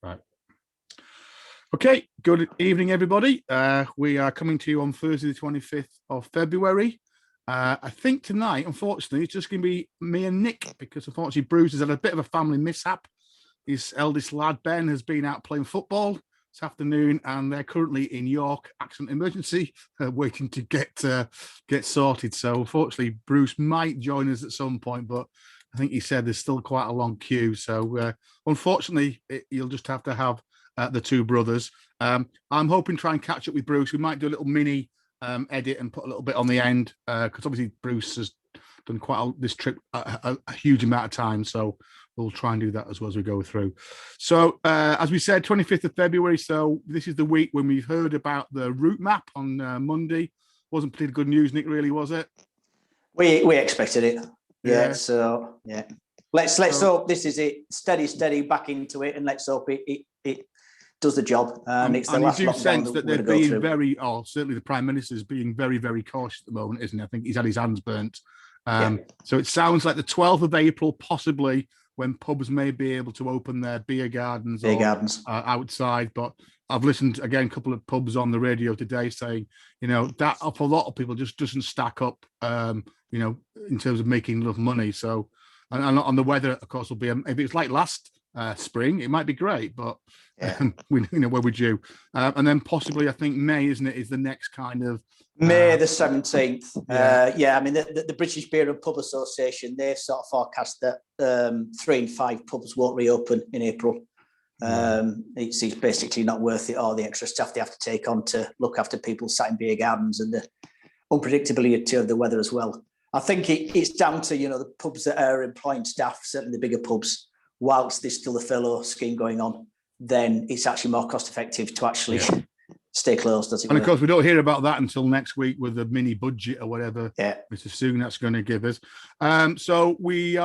Right. Okay, good evening, everybody. We are coming to you on Thursday, the 25th of February. I think tonight, unfortunately, it's just going to be me and Nick because, unfortunately, Bruce has had a bit of a family mishap. His eldest lad, Ben, has been out playing football this afternoon, and they're currently in York, accident emergency, waiting to get sorted. So, unfortunately, Bruce might join us at some point, but I think he said there's still quite a long queue. So, unfortunately, you'll just have to have the two brothers. I'm hoping to try and catch up with Bruce. We might do a little mini edit and put a little bit on the end because obviously Bruce has done this trip a huge amount of time. So we'll try and do that as well as we go through. So as we said, 25th of February. So this is the week when we've heard about the route map on Monday. Wasn't particularly good news, Nick, really, was it? We expected it. Yeah. So yeah. Let's hope this is it. Steady back into it, and let's hope it does the job. And it's the last lockdown. You do sense that they're being certainly the Prime Minister's being very, very cautious at the moment, isn't he? I think he's had his hands burnt. So it sounds like the 12th of April, possibly, when pubs may be able to open their beer gardens outside. But I've listened, again, a couple of pubs on the radio today saying, that for a lot of people just doesn't stack up, in terms of making enough money. So, and on the weather, of course, will be, if it's like last spring, it might be great, but where would you? And then possibly, I think May, isn't it, is the next kind of May the 17th. I mean, the British Beer and Pub Association, they've sort of forecast that 3 in 5 pubs won't reopen in April. It's basically not worth it, all the extra stuff they have to take on to look after people sat in beer gardens and the unpredictability of the weather as well. I think it's down to, the pubs that are employing staff, certainly the bigger pubs, whilst there's still a furlough scheme going on, then it's actually more cost effective to actually stay closed. And of course, we don't hear about that until next week with the mini budget or whatever Mr. Sunak's going to give us. So we're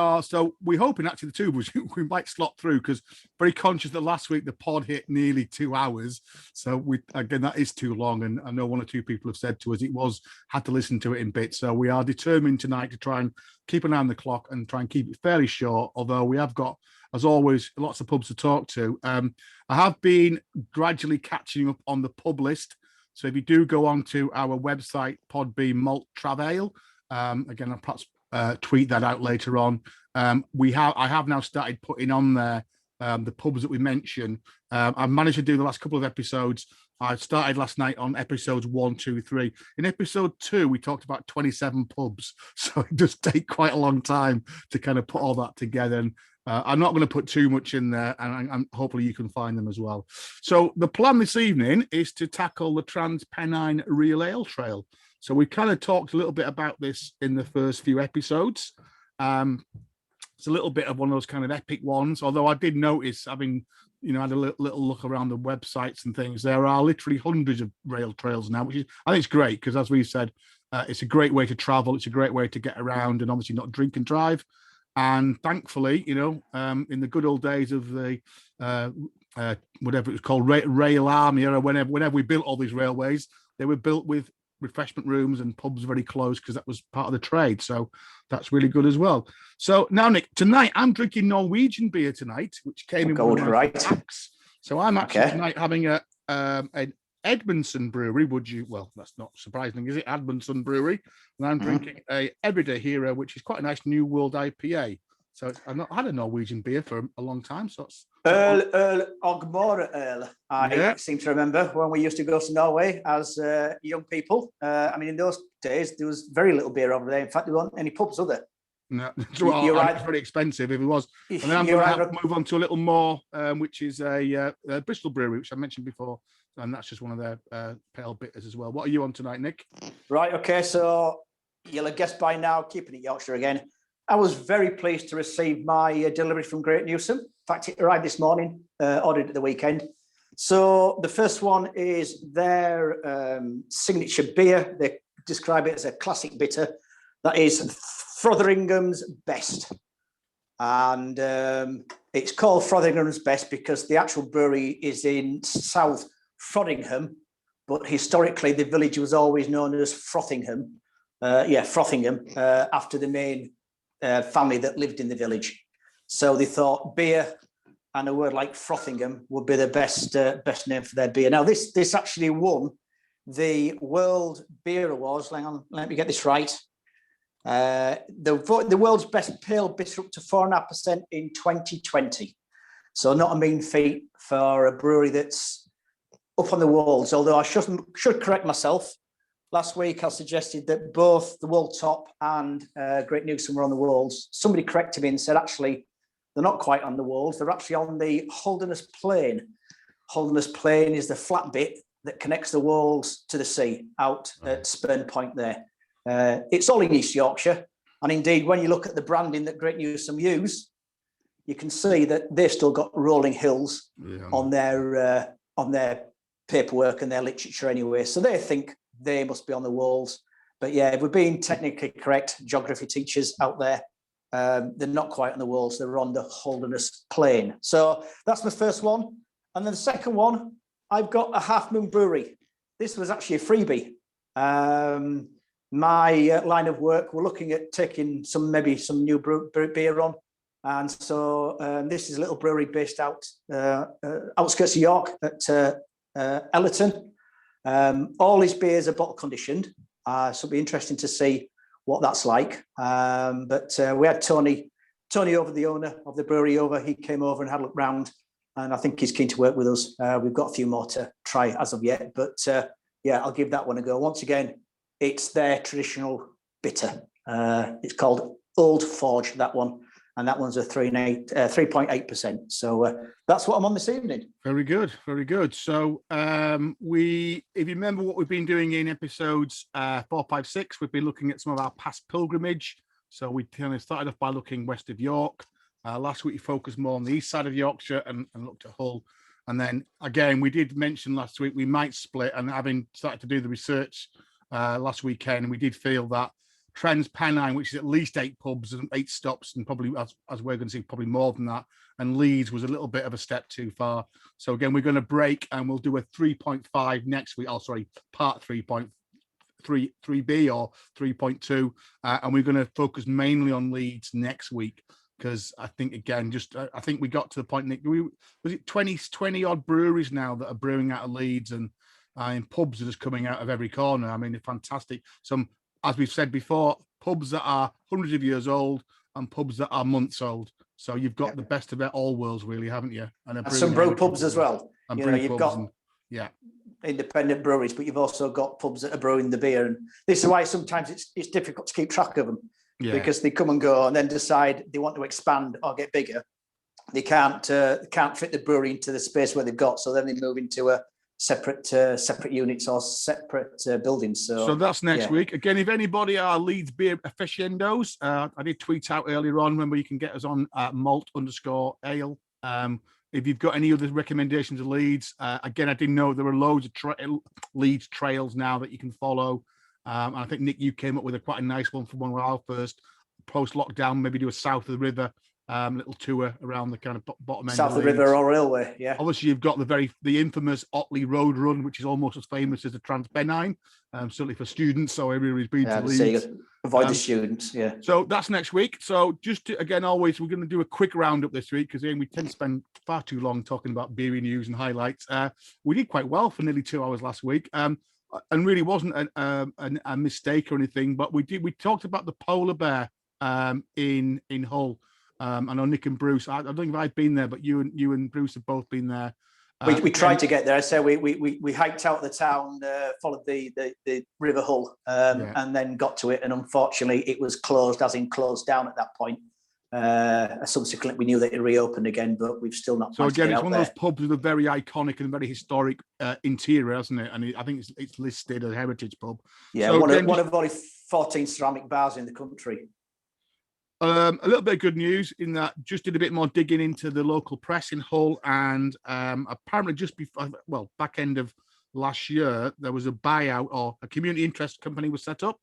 hoping actually the two of us, we might slot through because very conscious that last week the pod hit nearly 2 hours. So that is too long. And I know one or two people have said to us had to listen to it in bits. So we are determined tonight to try and keep an eye on the clock and try and keep it fairly short, although we have got, as always, lots of pubs to talk to. I have been gradually catching up on the pub list. So if you do go on to our website, Podbean MaltTravAle, again, I'll perhaps tweet that out later on. I have now started putting on there the pubs that we mentioned. I've managed to do the last couple of episodes. I started last night on episodes 1, 2, 3. In episode 2, we talked about 27 pubs. So it does take quite a long time to kind of put all that together. And I'm not going to put too much in there, and hopefully you can find them as well. So the plan this evening is to tackle the Trans-Pennine Real Ale Trail. So we kind of talked a little bit about this in the first few episodes. It's a little bit of one of those kind of epic ones, although I did notice, having had a little look around the websites and things, there are literally hundreds of rail trails now, which is, I think it's great because, as we said, it's a great way to travel. It's a great way to get around and obviously not drink and drive. And thankfully, in the good old days of the whatever it was called, Rail Army, or whenever we built all these railways, they were built with refreshment rooms and pubs very close because that was part of the trade. So that's really good as well. So now, Nick, tonight I'm drinking Norwegian beer tonight, which came in with my packs. So I'm actually tonight having an Edmondson Brewery. Well, that's not surprising, is it? Edmondson Brewery. And I'm drinking a Everyday Hero, which is quite a nice New World IPA. So I've not had a Norwegian beer for a long time. So it's Earl Ogmore Ale. I seem to remember when we used to go to Norway as young people. I mean, in those days, there was very little beer over there. In fact, there weren't any pubs, were there? No, you're right. It's very expensive if it was. And then I'm going to move on to a little more, which is a Bristol Brewery, which I mentioned before. And that's just one of their pale bitters as well. What are you on tonight, Nick? Right, okay. So you'll have guessed by now, keeping it Yorkshire again. I was very pleased to receive my delivery from Great Newsom. In fact, it arrived this morning, ordered at the weekend. So the first one is their signature beer. They describe it as a classic bitter. That is Frotheringham's Best. And it's called Frotheringham's Best because the actual brewery is in South Frotheringham, but historically the village was always known as Frothingham. Frothingham, after the main family that lived in the village. So they thought beer and a word like Frotheringham would be the best name for their beer. Now, this actually won the World Beer Awards. Hang on, let me get this right. The world's best pale bitter up to 4.5% in 2020. So not a mean feat for a brewery that's up on the walls. Although I should correct myself. Last week I suggested that both the World Top and Great Newsom were on the walls. Somebody corrected me and said actually they're not quite on the walls. They're actually on the Holderness Plain. Holderness Plain is the flat bit that connects the walls to the sea out at Spurn Point there. It's all in East Yorkshire. And indeed, when you look at the branding that Great Newsom use, you can see that they've still got rolling hills on their paperwork and their literature anyway. So they think they must be on the walls. But yeah, if we're being technically correct, geography teachers out there, they're not quite on the walls. They're on the Holderness Plain. So that's my first one. And then the second one, I've got a Half Moon Brewery. This was actually a freebie. My line of work, we're looking at taking maybe some new beer on. And so this is a little brewery based out outskirts of York at Ellerton. All his beers are bottle conditioned. So it'll be interesting to see what that's like. But we had Tony over, the owner of the brewery over. He came over and had a look round. And I think he's keen to work with us. We've got a few more to try as of yet. But yeah, I'll give that one a go. Once again, it's their traditional bitter. It's called Old Forge, that one. And that one's a 3.8%. So that's what I'm on this evening. Very good, very good. So if you remember what we've been doing in episodes 4, 5, 6, we've been looking at some of our past pilgrimage. So we kind of started off by looking west of York. Last week we focused more on the east side of Yorkshire and looked at Hull. And then again, we did mention last week we might split, and having started to do the research last weekend, we did feel that Trans-Pennine, which is at least 8 pubs and 8 stops, and probably, as we're going to see, probably more than that, and Leeds was a little bit of a step too far. So again, we're going to break and we'll do a 3.5 next week. Oh, sorry, part 3.3B or 3.2. And we're going to focus mainly on Leeds next week. Because I think, again, I think we got to the point, Nick, was it 20 odd breweries now that are brewing out of Leeds, and pubs are just coming out of every corner. I mean, they're fantastic. Some, as we've said before, pubs that are hundreds of years old and pubs that are months old. So you've got the best of all worlds, really, haven't you? And some brew pubs as well. And you've got independent breweries, but you've also got pubs that are brewing the beer. And this is why sometimes it's difficult to keep track of them. Yeah. Because they come and go and then decide they want to expand or get bigger. They can't fit the brewery into the space where they've got, so then they move into a separate units or separate buildings. So that's next week. Again, if anybody are Leeds beer aficionados, I did tweet out earlier on, remember you can get us on @malt_ale. If you've got any other recommendations of Leeds, again, I didn't know there were loads of Leeds trails now that you can follow. And I think, Nick, you came up with quite a nice one for one of our first post-lockdown, maybe do a south of the river little tour around the kind of bottom end. South of the river or railway, yeah. Obviously, you've got the infamous Otley Road Run, which is almost as famous as the Trans-Pennine, certainly for students. So everybody's been to Leeds. Avoid the students, yeah. So that's next week. So just to, again, always, we're going to do a quick roundup this week because we tend to spend far too long talking about beer news and highlights. We did quite well for nearly 2 hours last week. And really wasn't a mistake or anything, but we talked about the polar bear in Hull. I know Nick and Bruce. I don't think I've been there, but you and Bruce have both been there. We tried to get there. I said we hiked out of the town, followed the River Hull, and then got to it. And unfortunately, it was closed, as in closed down at that point. Subsequently, we knew that it reopened again, but we've still not. So again, it's one of those pubs with a very iconic and very historic interior, hasn't it? And I think it's listed as a heritage pub. Yeah, so one of only 14 ceramic bars in the country. A little bit of good news in that just did a bit more digging into the local press in Hull, and apparently just before, back end of last year, there was a buyout or a community interest company was set up,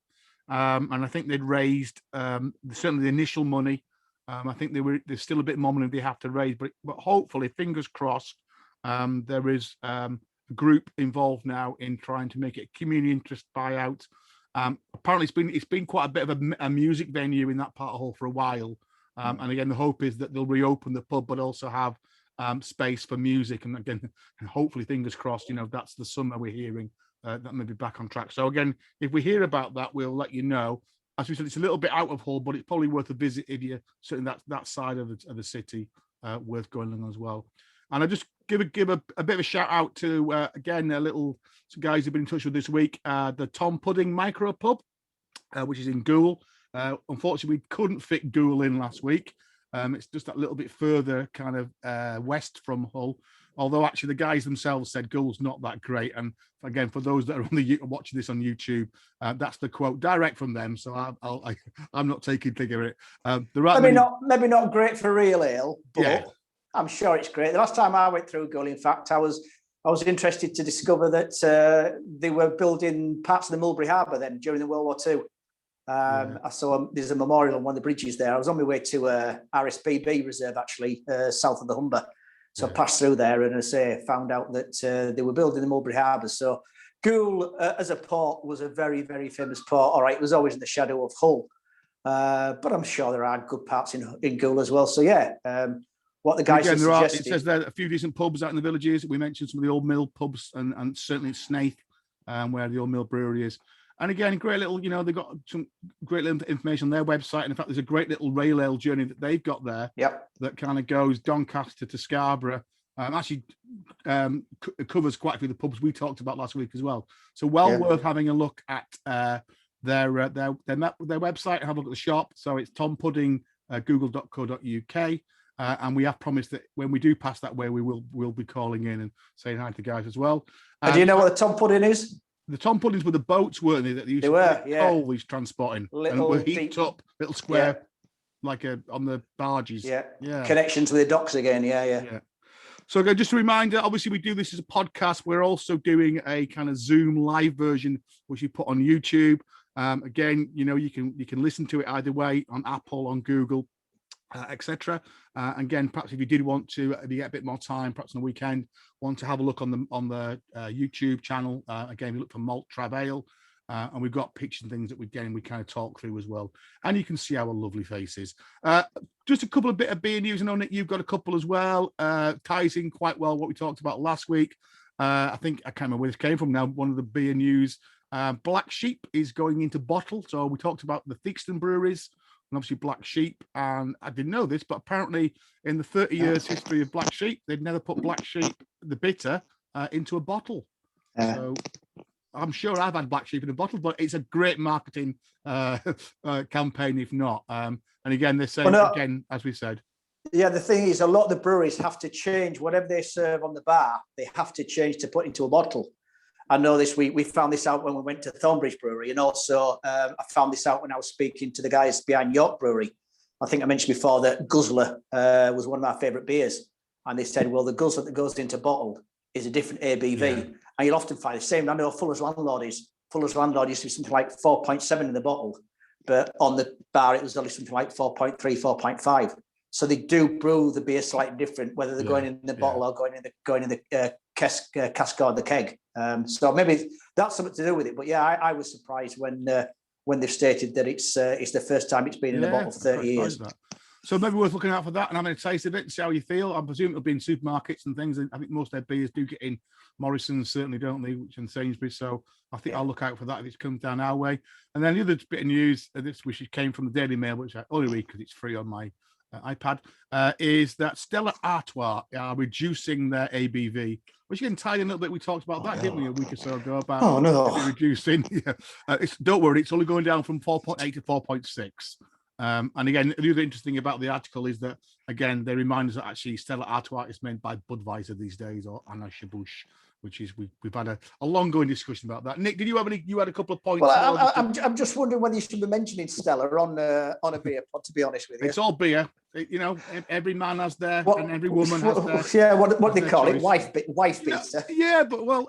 and I think they'd raised certainly the initial money. I think there's still a bit more money they have to raise, but hopefully, fingers crossed, there is a group involved now in trying to make it a community interest buyout. Apparently, it's been quite a bit of a music venue in that part of Hull for a while, and again, the hope is that they'll reopen the pub, but also have space for music. And again, hopefully, fingers crossed, that's the summer we're hearing that may be back on track. So again, if we hear about that, we'll let you know. As we said, it's a little bit out of Hull, but it's probably worth a visit if you're certainly that side of the city, worth going along as well. And I just give a bit of a shout out to again some guys who've been in touch with this week, the Tom Pudding Micro Pub, which is in Goole. Unfortunately, we couldn't fit Goole in last week. It's just that little bit further kind of west from Hull. Although actually the guys themselves said Goole's not that great. And again, for those that are watching this on YouTube, that's the quote direct from them. So I'm not taking figure it. Maybe not great for real ale, but I'm sure it's great. The last time I went through Goole, in fact, I was interested to discover that they were building parts of the Mulberry Harbour then during the World War II. I saw there's a memorial on one of the bridges there. I was on my way to RSPB Reserve, actually, south of the Humber. So I passed through there and, as I say, found out that they were building the Mulberry Harbour. So Goole, as a port, was a very, very famous port. All right, it was always in the shadow of Hull. But I'm sure there are good parts in Goole as well. So, what the guys have suggested. It says there are a few decent pubs out in the villages. We mentioned some of the old mill pubs and certainly Snaith, where the old mill brewery is. And again, great little, they've got some great little information on their website. And in fact, there's a great little rail ale journey that they've got there that kind of goes Doncaster to Scarborough. It covers quite a few of the pubs we talked about last week as well. So worth having a look at their website and have a look at the shop. So it's Tom Pudding, google.co.uk. And we have promised that when we do pass that way, we'll be calling in and saying hi to the guys as well. Do you know what the Tom Pudding is? The Tom Puddings were the boats, weren't they? That they used to always transporting. Little and were heaped up, little square, like on the barges. Yeah. Connections with the docks again. Yeah. So again, just a reminder, obviously we do this as a podcast. We're also doing a kind of Zoom live version, which you put on YouTube. Again, you can listen to it either way on Apple, on Google, etc. Again, perhaps if you did want to, if you get a bit more time, perhaps on the weekend, want to have a look on the YouTube channel. Again, we look for MaltTravAle, and we've got pictures and things that we kind of talk through as well. And you can see our lovely faces. Just a couple of bit of beer news. I know, Nick, you've got a couple as well. Ties in quite well what we talked about last week. I think I can't remember where this came from now. One of the beer news. Black Sheep is going into bottle. So we talked about the Theakston breweries and obviously Black Sheep. And I didn't know this, but apparently in the 30 years history of Black Sheep, they'd never put Black Sheep, the bitter, into a bottle. So I'm sure I've had Black Sheep in a bottle, but it's a great marketing campaign, if not. And again, they're saying, again, as we said. Yeah, the thing is, a lot of the breweries have to change whatever they serve on the bar. They have to change to put into a bottle. I know this. We found this out when we went to Thornbridge Brewery, and also I found this out when I was speaking to the guys behind York Brewery. I think I mentioned before that Guzzler was one of my favourite beers, and they said, well, the Guzzler that goes into bottled is a different ABV, and you'll often find the same. I know Fuller's Landlord used to be something like 4.7 in the bottle, but on the bar it was only something like 4.3, 4.5. So they do brew the beer slightly different, whether they're going in the bottle or going in the cask or the keg. So maybe that's something to do with it. But I was surprised when they've stated that it's the first time it's been in the bottle for 30 years. So maybe worth looking out for that and having a taste of it and see how you feel. I presume it'll be in supermarkets and things. I think most of their beers do get in Morrison's, certainly, don't they, which in Sainsbury's. So I think I'll look out for that if it comes down our way. And then the other bit of news, which came from the Daily Mail, which I only read because it's free on my iPad, is that Stella Artois are reducing their ABV, which again tied in a little bit. We talked about that, didn't we, a week or so ago about reducing. Don't worry, it's only going down from 4.8 to 4.6. And again, the other interesting thing about the article is that, again, they remind us that actually Stella Artois is made by Budweiser these days, or Anheuser-Busch, which is we've had a long-going discussion about that. Nick, did you have any? You had a couple of points. Well, I'm just wondering whether you should be mentioning Stella on a beer pod. To be honest with you, it's all beer. Every man has their, and every woman has their. Yeah, what they call it, wife beater. Yeah, but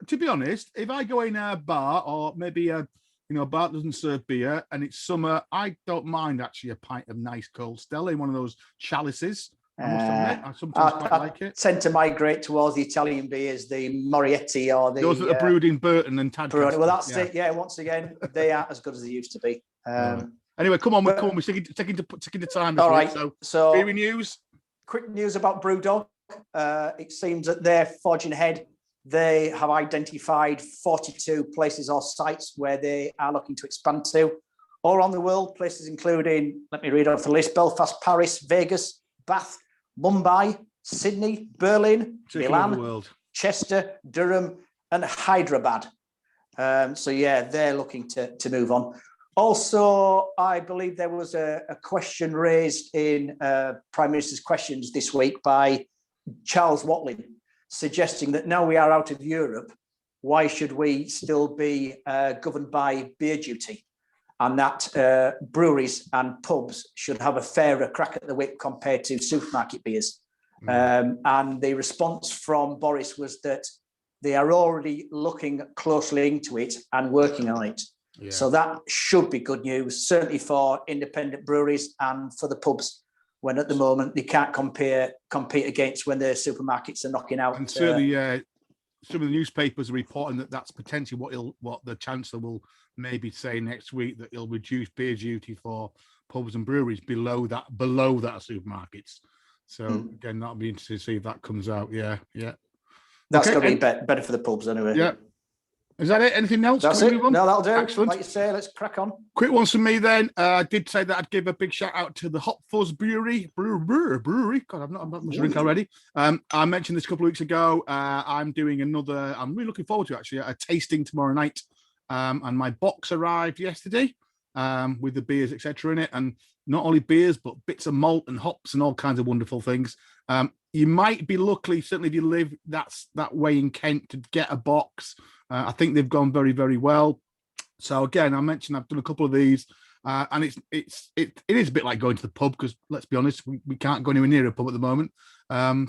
to be honest, if I go in a bar or maybe a bar that doesn't serve beer and it's summer, I don't mind actually a pint of nice cold Stella in one of those chalices. I must admit, I sometimes quite like it. Tend to migrate towards the Italian beers, the Morietti or the... Those that are brewed in Burton and Tadcaster. Well, that's it. Yeah, once again, they aren't as good as they used to be. Anyway, come on. We're taking the time. All right. So beer news. quick news about Brewdog. It seems that they're forging ahead. They have identified 42 places or sites where they are looking to expand to. All around the world, places including, let me read off the list, Belfast, Paris, Vegas, Bath, Mumbai, Sydney, Berlin, Milan, Chester, Durham, and Hyderabad. So yeah, they're looking to move on. Also, I believe there was a question raised in Prime Minister's Questions this week by Charles Watling, suggesting that now we are out of Europe, why should we still be governed by beer duty? And that breweries and pubs should have a fairer crack at the whip compared to supermarket beers. And the response from Boris was that they are already looking closely into it and working on it. Yeah. So that should be good news, certainly for independent breweries and for the pubs, when at the moment they can't compete against when the supermarkets are knocking out. And certainly, some of the newspapers are reporting that that's potentially what the Chancellor will maybe say next week, that he'll reduce beer duty for pubs and breweries below that supermarkets. So again, that'll be interesting to see if that comes out. Yeah. That's going to be better for the pubs anyway. Yeah. Is that it? Anything else? That's it. No, that'll do. Excellent. Like you say, let's crack on. Quick ones from me then. I did say that I'd give a big shout out to the Hop Fuzz Brewery. God, I'm not much drink already. I mentioned this a couple of weeks ago. I'm doing another. I'm really looking forward to actually a tasting tomorrow night. And my box arrived yesterday with the beers, etc. in it, and not only beers but bits of malt and hops and all kinds of wonderful things. You might be lucky, certainly if you live that way in Kent, to get a box. I think they've gone very, very well. So again, I mentioned I've done a couple of these, and it is a bit like going to the pub, because let's be honest, we can't go anywhere near a pub at the moment.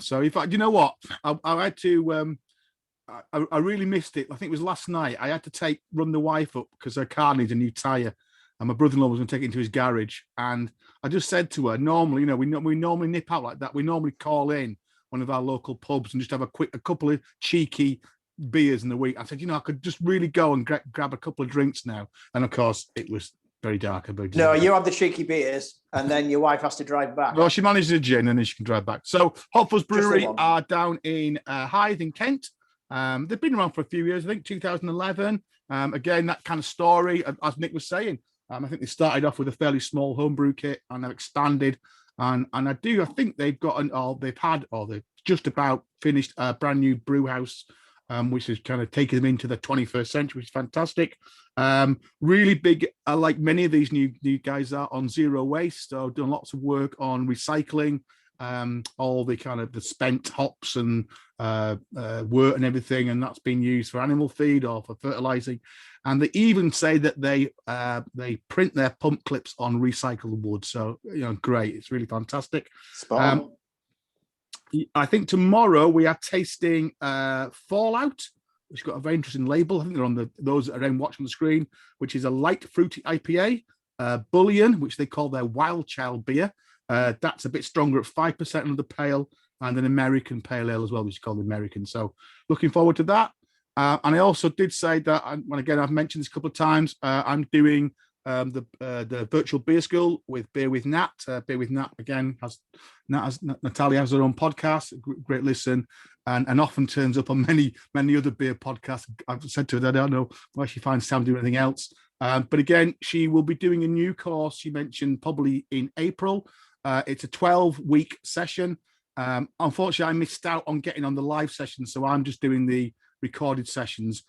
So in fact, you know what, I had to. I really missed it. I think it was last night. I had to run the wife up because her car needs a new tyre, and my brother-in-law was going to take it into his garage. And I just said to her, normally, we normally nip out like that. We normally call in one of our local pubs and just have a couple of cheeky beers in the week. I said, I could just really go and grab a couple of drinks now. And of course, it was very dark. No, you have the cheeky beers, and then your wife has to drive back. Well, she manages a gin, and then she can drive back. So Hop Fuzz Brewery are down in Hythe in Kent. They've been around for a few years, I think 2011. Again, that kind of story, as Nick was saying, I think they started off with a fairly small homebrew kit and have expanded. And I think they've they've just about finished a brand new brew house, which is kind of taking them into the 21st century, which is fantastic. Really big, like many of these new guys are, on zero waste. So done lots of work on recycling, all the kind of the spent hops and wort and everything, and that's been used for animal feed or for fertilizing. And they even say that they print their pump clips on recycled wood. So great, it's really fantastic. I think tomorrow we are tasting Fallout, which got a very interesting label. I think they're on those that are watching the screen, which is a light fruity IPA. Bullion, which they call their Wild Child beer. That's a bit stronger at 5% on the pale, and an American pale ale as well, which is called American. So looking forward to that. And I also did say that, and again, I've mentioned this a couple of times, I'm doing the virtual beer school with Beer with Nat. Beer with Nat, again, Natalia has her own podcast, great listen, and often turns up on many other beer podcasts. I've said to her that I don't know why she finds time to do anything else. But again, she will be doing a new course, she mentioned, probably in April. It's a 12-week session. Unfortunately, I missed out on getting on the live session, so I'm just doing the recorded sessions.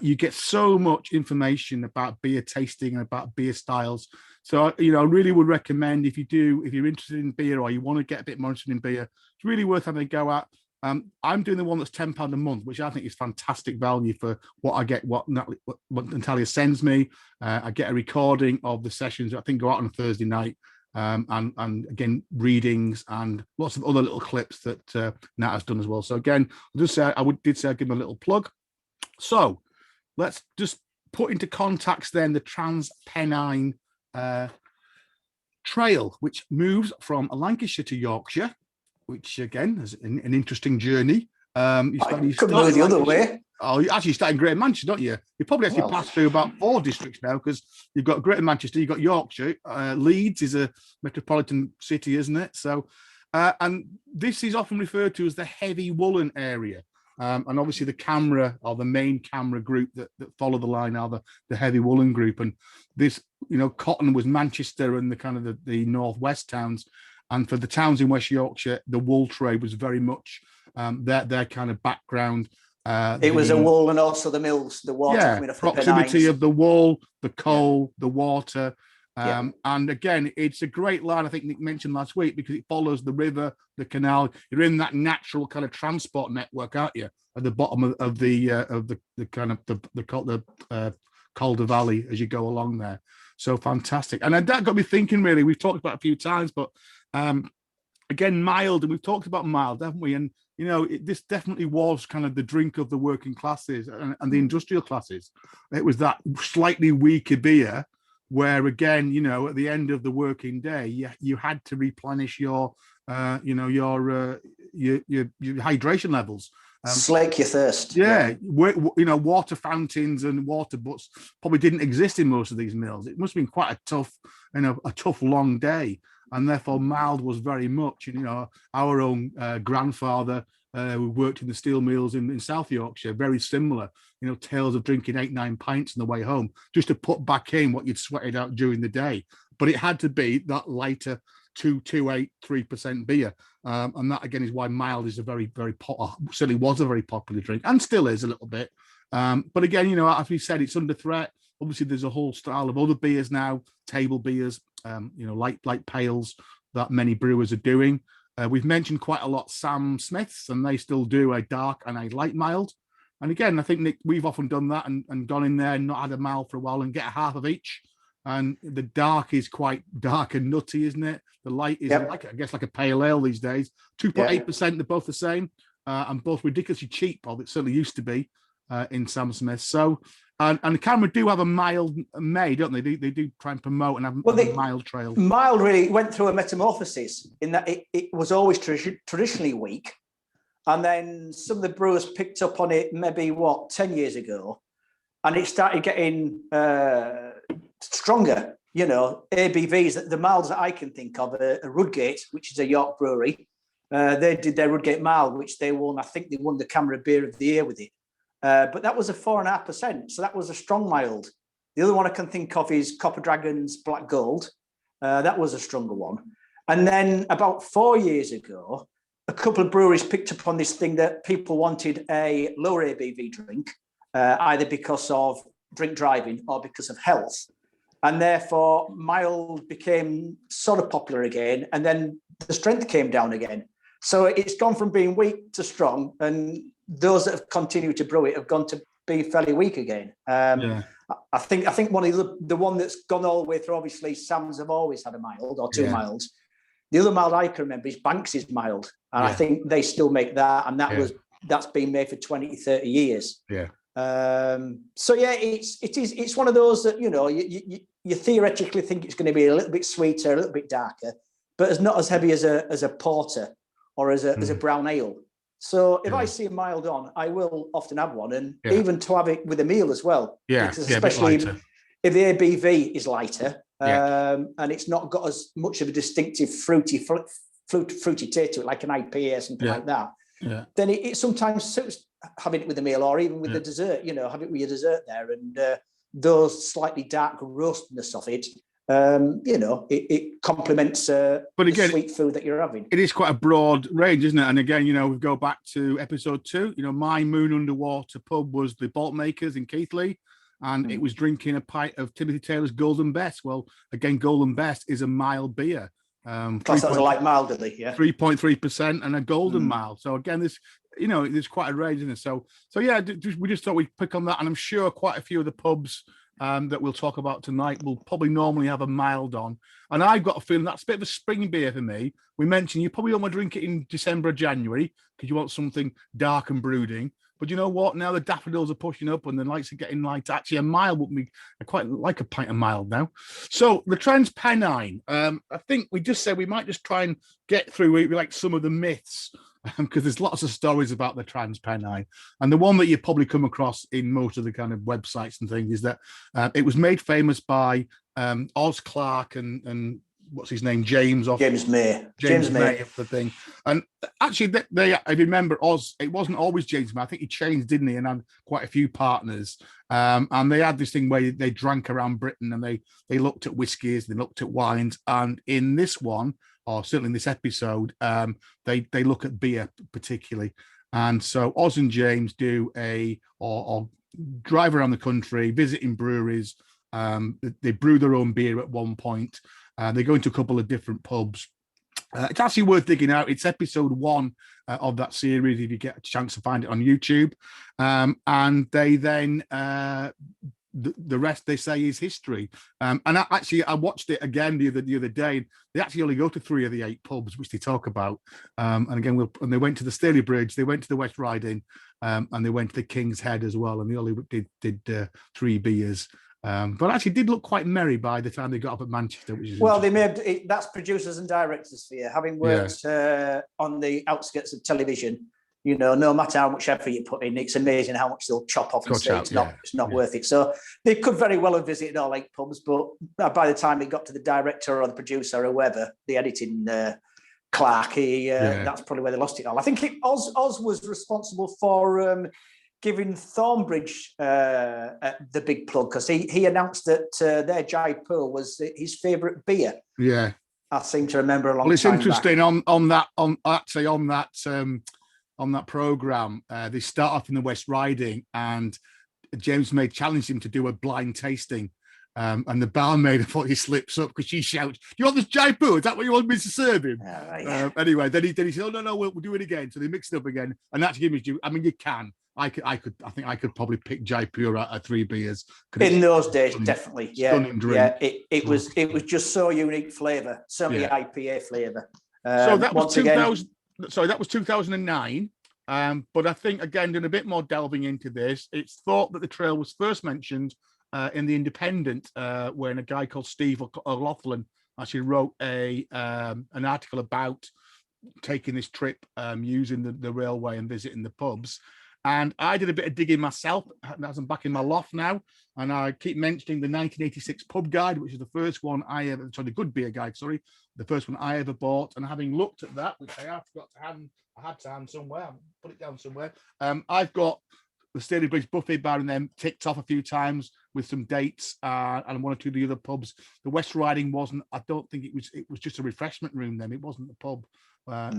You get so much information about beer tasting and about beer styles. So, I really would recommend, if you're interested in beer or you want to get a bit more interested in beer, it's really worth having a go at. I'm doing the one that's £10 a month, which I think is fantastic value for what I get, what Natalia sends me. I get a recording of the sessions that I think go out on a Thursday night. And again, readings and lots of other little clips that Nat has done as well. So again, I'll just say I'd give him a little plug. So let's just put into context then the Trans-Pennine trail, which moves from Lancashire to Yorkshire, which again is an interesting journey. You could go the other way. Oh, you actually start in Greater Manchester, don't you? You probably actually pass through about 4 districts now, because you've got Greater Manchester, you've got Yorkshire. Leeds is a metropolitan city, isn't it? So And this is often referred to as the heavy Woollen area. And obviously the camera, or the main camera group that follow the line, are the heavy Woollen group. And this, cotton was Manchester and the kind of the northwest towns. And for the towns in West Yorkshire, the wool trade was very much their kind of background. It was a wool, and also the mills, the water coming off proximity of the wool, the coal, the water. And again, it's a great line, I think Nick mentioned last week, because it follows the river, the canal. You're in that natural kind of transport network, aren't you? At the bottom of the kind of the Calder Valley as you go along there. So fantastic. And that got me thinking, really. We've talked about it a few times, but again, mild, and we've talked about mild, haven't we? And this definitely was kind of the drink of the working classes and the industrial classes. It was that slightly weaker beer, where again, at the end of the working day, you had to replenish your hydration levels. Slake your thirst. Water fountains and water butts probably didn't exist in most of these mills. It must have been quite a tough long day. And therefore, mild was very much, our own grandfather who worked in the steel mills in South Yorkshire, very similar, tales of drinking 8-9 pints on the way home, just to put back in what you'd sweated out during the day. But it had to be that lighter 2.8-3% beer. And that, again, is why mild is a very, very certainly was a very popular drink, and still is a little bit. But again, as we said, it's under threat. Obviously, there's a whole style of other beers now, table beers, like pales that many brewers are doing. We've mentioned quite a lot Sam Smith's, and they still do a dark and a light mild. And again, I think, Nick, we've often done that and gone in there and not had a mild for a while and get a half of each. And the dark is quite dark and nutty, isn't it? The light is like a pale ale these days. 2.8%, they're both the same, and both ridiculously cheap, or it certainly used to be in Sam Smith. So, and the camera do have a mild May, don't they? They do try and promote and have a mild trail. Mild really went through a metamorphosis in that it was always traditionally weak. And then some of the brewers picked up on it maybe, 10 years ago. And it started getting stronger. ABVs, the milds that I can think of are Rudgate, which is a York brewery. They did their Rudgate mild, which they won. I think they won the Camera Beer of the Year with it. But that was a 4.5%. So that was a strong mild. The other one I can think of is Copper Dragon's Black Gold. That was a stronger one. And then about 4 years ago, a couple of breweries picked up on this thing that people wanted a lower ABV drink, either because of drink driving or because of health. And therefore, mild became sort of popular again. And then the strength came down again. So it's gone from being weak to strong. And those that have continued to brew it have gone to be fairly weak again. I think one of the one that's gone all the way through, obviously, Sam's have always had a mild or two milds. The other mild I can remember is Banks's mild. And I think they still make that. And that's been made for 20, 30 years. Yeah. It's one of those that, you theoretically think it's going to be a little bit sweeter, a little bit darker, but it's not as heavy as a porter or as a brown ale. So if I see a mild on, I will often have one, and even to have it with a meal as well. Yeah, because especially if the ABV is lighter and it's not got as much of a distinctive fruity taste to it, like an IPA or something like that. Yeah. Then it sometimes suits having it with a meal or even with the dessert. Have it with your dessert there, and those slightly dark roastness of it. It complements the sweet food that you're having. It is quite a broad range, isn't it? And again, we go back to episode 2. My Moon Underwater pub was the Boltmakers in Keighley, and it was drinking a pint of Timothy Taylor's Golden Best. Well, again, Golden Best is a mild beer. Plus, that was a light mild, did they? 3.3% and a golden mild. So again, there's quite a range in it. So we just thought we'd pick on that, and I'm sure quite a few of the pubs that we'll talk about tonight will probably normally have a mild on. And I've got a feeling that's a bit of a spring beer for me. We mentioned you probably don't want to drink it in December or January because you want something dark and brooding. But you know what? Now the daffodils are pushing up and the lights are getting light. Actually, a mild would be, I quite like a pint of mild now. So the Trans-Pennine, I think we just said we might just try and get through like some of the myths, because there's lots of stories about the Trans-Pennine. And the one that you probably come across in most of the kind of websites and things is that it was made famous by Oz Clarke and what's his name, James May of the thing. And actually, they I remember Oz. It wasn't always James May. I think he changed, didn't he? And had quite a few partners. And they had this thing where they drank around Britain, and they looked at whiskies, they looked at wines, and in this one, or certainly in this episode, they look at beer particularly. And so Oz and James do or drive around the country, visiting breweries. They brew their own beer at one point. They go into a couple of different pubs. It's actually worth digging out. It's episode 1 of that series if you get a chance to find it on YouTube. And they then the rest they say is history. And I watched it again the other day. They actually only go to 3 of the 8 pubs which they talk about. And again, they went to the Stalybridge, they went to the West Riding, and they went to the King's Head as well. And they only did 3 beers. But actually did look quite merry by the time they got up at Manchester. Which is well, they made it, that's producers and directors for you. Having worked on the outskirts of television, you know, no matter how much effort you put in, it's amazing how much they'll chop off and say it's not worth it. So they could very well have visited all 8 pubs, but by the time it got to the director or the producer or whoever, the editing clerk, that's probably where they lost it all. I think Oz was responsible for giving Thornbridge the big plug, because he announced that their Jaipur was his favourite beer. Yeah, I seem to remember a long time. Well, it's interesting back. on that programme. They start off in the West Riding, and James May challenged him to do a blind tasting. And the barmaid, I thought he slips up because she shouts, "Do you want this Jaipur? Is that what you want me to serve him?" Anyway, then he said, "Oh no, we'll do it again." So they mixed it up again, and actually, you can. I think I could probably pick Jaipur out of 3 beers. In those days, definitely. Stunning drink. Yeah, it was just so unique flavour, certainly IPA flavour. So that was 2000. Sorry, that was 2009. But I think, again, doing a bit more delving into this, it's thought that the trail was first mentioned in the Independent when a guy called Steve O'Loughlin actually wrote an article about taking this trip using the railway and visiting the pubs. And I did a bit of digging myself, as I'm back in my loft now, and I keep mentioning the 1986 pub guide, which is the first one the good beer guide, the first one I ever bought. And having looked at that, which I had to hand somewhere, put it down somewhere. I've got the Stalybridge Buffet Bar and then ticked off a few times with some dates and 1 or 2 of the other pubs. The West Riding wasn't, I don't think it was just a refreshment room then. It wasn't a pub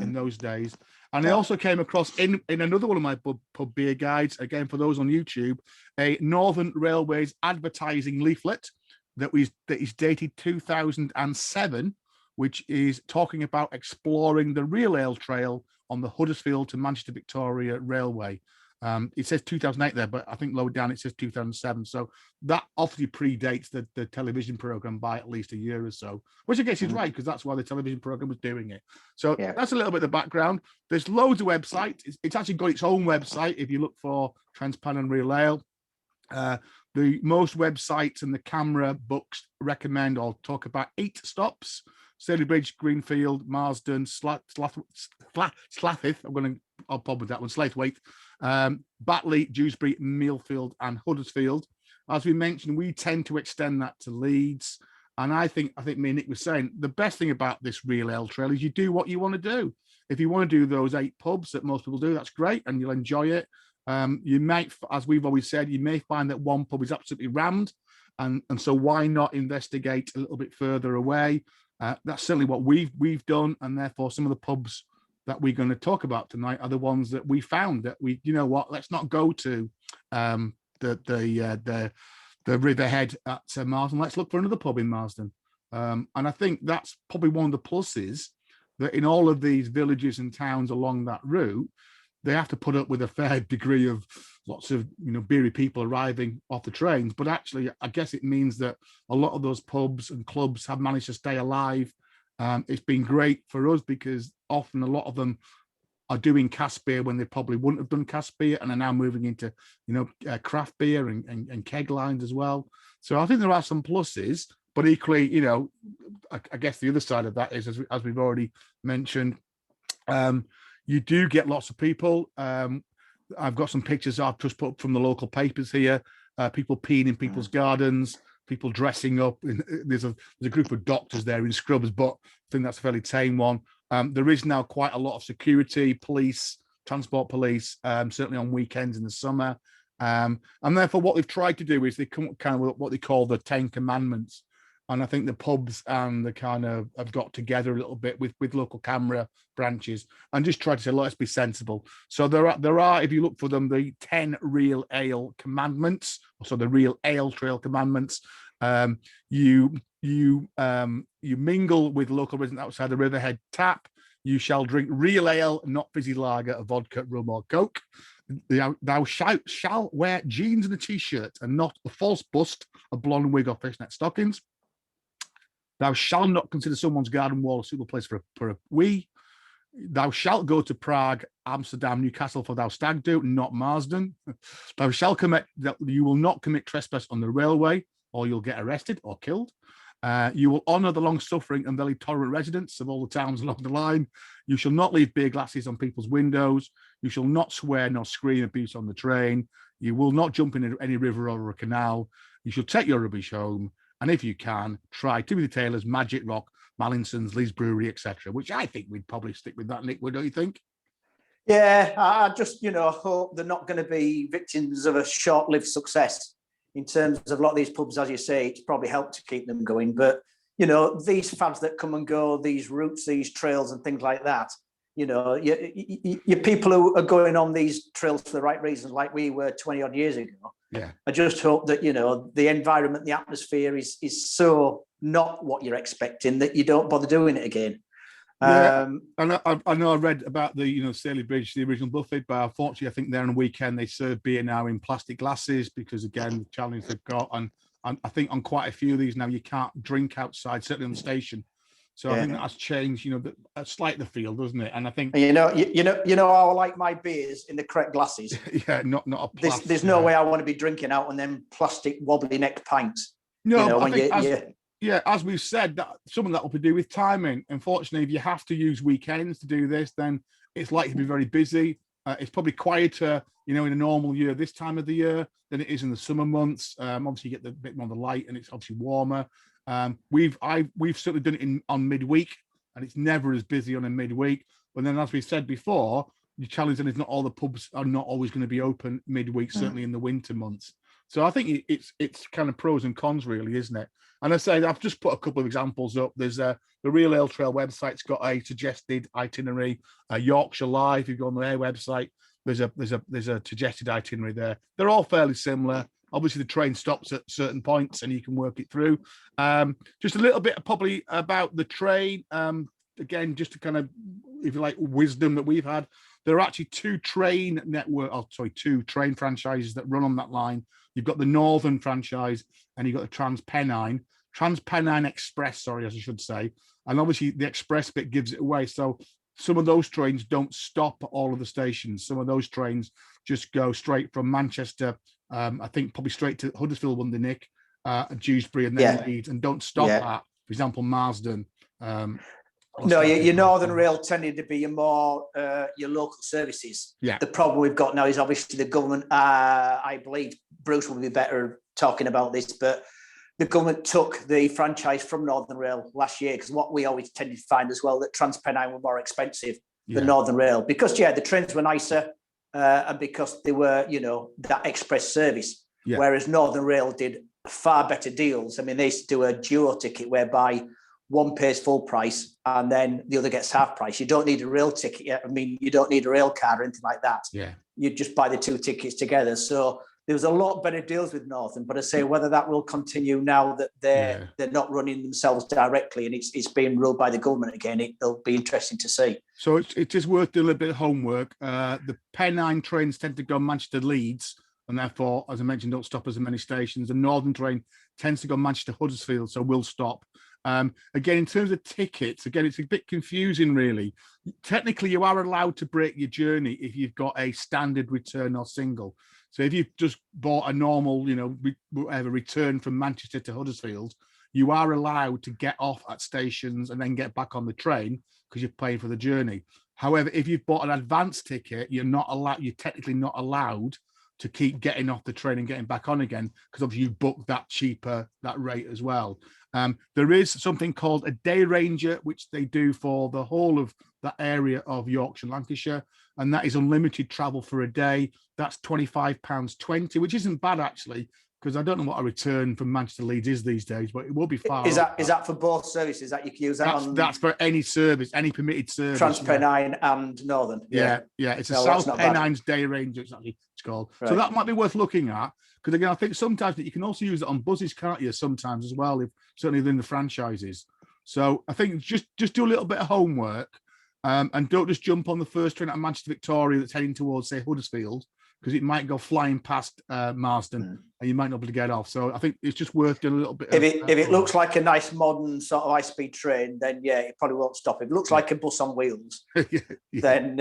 in those days. And I also came across in another one of my pub beer guides, again, for those on YouTube, a Northern Railways advertising leaflet that is dated 2007, which is talking about exploring the Real Ale Trail on the Huddersfield to Manchester Victoria Railway. It says 2008 there, but I think lower down it says 2007. So that obviously predates the television program by at least a year or so, which I guess is right, because that's why the television program was doing it. So that's a little bit of the background. There's loads of websites. It's actually got its own website if you look for Trans-Pennine Real Ale. The most websites and the camera books recommend or talk about 8 stops: Stalybridge, Greenfield, Marsden, Slathith. I'll pop with that one. Slaithwaite, Batley, Dewsbury, Millfield, and Huddersfield. As we mentioned, we tend to extend that to Leeds. And I think me and Nick was saying, the best thing about this Real Ale Trail is you do what you want to do. If you want to do those 8 pubs that most people do, that's great, and you'll enjoy it. You might, as we've always said, you may find that one pub is absolutely rammed, and so why not investigate a little bit further away? That's certainly what we've done, and therefore some of the pubs that we're going to talk about tonight are the ones that we found that let's not go to the Riverhead at Marsden. Let's look for another pub in Marsden. And I think that's probably one of the pluses, that in all of these villages and towns along that route, they have to put up with a fair degree of lots of beery people arriving off the trains. But actually, I guess it means that a lot of those pubs and clubs have managed to stay alive. It's been great for us because often a lot of them are doing cask beer when they probably wouldn't have done cask beer, and are now moving into craft beer and keg lines as well. So I think there are some pluses, but equally, I guess the other side of that is, as we've already mentioned, you do get lots of people. I've got some pictures I've just put up from the local papers here. People peeing in people's gardens. people dressing up. There's a group of doctors there in scrubs, but I think that's a fairly tame one. There is now quite a lot of security, police, transport police, certainly on weekends in the summer. And therefore, what they've tried to do is they come kind of what they call the 10 Commandments. And I think the pubs and the kind of have got together a little bit with local camera branches and just tried to say, let's be sensible. So there are, if you look for them, the 10 Real Ale Commandments, so the Real Ale Trail Commandments. You mingle with local residents outside the Riverside Tap. You shall drink real ale, not fizzy lager, a vodka, rum, or coke. Thou shall wear jeans and a t-shirt and not a false bust, a blonde wig, or fishnet stockings. Thou shalt not consider someone's garden wall a suitable place for a wee. Thou shalt go to Prague, Amsterdam, Newcastle for thou stag do, not Marsden. Thou shalt you will not commit trespass on the railway, or you'll get arrested or killed. You will honour the long-suffering and very tolerant residents of all the towns along the line. You shall not leave beer glasses on people's windows. You shall not swear nor scream abuse on the train. You will not jump in any river or a canal. You shall take your rubbish home. And if you can, try Timothy Taylor's Magic Rock, Mallinson's, Leeds Brewery, etc., which I think we'd probably stick with that, Nick, don't you think? Yeah, I just, hope they're not going to be victims of a short-lived success in terms of a lot of these pubs, as you say. It's probably helped to keep them going. But, these fads that come and go, these routes, these trails and things like that, your people who are going on these trails for the right reasons, like we were 20 odd years ago. Yeah. I just hope that, the environment, the atmosphere is so not what you're expecting that you don't bother doing it again. Yeah, I know I read about the, Stalybridge, the original buffet bar. Unfortunately, I think there on a weekend they serve beer now in plastic glasses because, again, the challenge they've got. And I think on quite a few of these now, you can't drink outside, certainly on the station. So I think that has changed, slightly the feel, doesn't it? And I think how I like my beers in the correct glasses. Yeah, not a plastic. There's no way I want to be drinking out on them plastic wobbly neck pints. No, as we've said, that some of that will be to do with timing. Unfortunately, if you have to use weekends to do this, then it's likely to be very busy. It's probably quieter, in a normal year this time of the year than it is in the summer months. Obviously, you get the bit more of the light, and it's obviously warmer. We've certainly done it on midweek, and it's never as busy on a midweek. But then, as we said before, the challenge then is not all the pubs are not always going to be open midweek, certainly in the winter months. So I think it's kind of pros and cons, really, isn't it? And I say I've just put a couple of examples up. There's the Real Ale Trail website's got a suggested itinerary. Yorkshire Live, if you go on their website, there's a suggested itinerary there. They're all fairly similar. Obviously, the train stops at certain points, and you can work it through. Just a little bit probably about the train. Again, just to kind of, if you like, wisdom that we've had. There are actually two train franchises that run on that line. You've got the Northern franchise and you've got the Trans-Pennine Express, as I should say. And obviously the express bit gives it away. So some of those trains don't stop at all of the stations. Some of those trains just go straight from Manchester, I think probably straight to Huddersfield one day, Nick, Dewsbury and then Leeds, and don't stop at, for example, Marsden. No, your Northern Rail tended to be your local services. Yeah. The problem we've got now is obviously the government. I believe Bruce will be better talking about this, but the government took the franchise from Northern Rail last year because what we always tended to find as well that Trans-Pennine were more expensive than Northern Rail because the trains were nicer and because they were that express service. Yeah. Whereas Northern Rail did far better deals. I mean, they used to do a duo ticket whereby one pays full price and then the other gets half price. You don't need a rail ticket yet. I mean, you don't need a rail card or anything like that. Yeah. You just buy the two tickets together. So there was a lot better deals with Northern, but I say whether that will continue now that they're not running themselves directly and it's being ruled by the government again, it'll be interesting to see. So it is worth doing a little bit of homework. The Pennine trains tend to go Manchester Leeds, and therefore, as I mentioned, don't stop as many stations. The Northern train tends to go Manchester Huddersfield, so will stop. Again, in terms of tickets, it's a bit confusing, really. Technically, you are allowed to break your journey if you've got a standard return or single. So if you've just bought a normal, whatever return from Manchester to Huddersfield, you are allowed to get off at stations and then get back on the train because you're paying for the journey. However, if you've bought an advance ticket, you're technically not allowed to keep getting off the train and getting back on again, because obviously you book that cheaper, that rate as well. There is something called a day ranger, which they do for the whole of that area of Yorkshire and Lancashire, and that is unlimited travel for a day. That's £25.20, which isn't bad actually, because I don't know what a return from Manchester Leeds is these days, but it will be far. Is that for both services that you can use that? That's for any service, any permitted service. Trans-Pennine and Northern. Yeah. It's a South Pennines Day Ranger. It's called. Right. So that might be worth looking at, because again, I think sometimes that you can also use it on buses, can't you? Sometimes as well, certainly within the franchises. So I think just do a little bit of homework, and don't just jump on the first train out of Manchester Victoria that's heading towards, say, Huddersfield, because it might go flying past Marsden and you might not be able to get off. So I think it's just worth doing a little bit. If it looks like a nice modern sort of high-speed train, then it probably won't stop. If it looks like a bus on wheels, then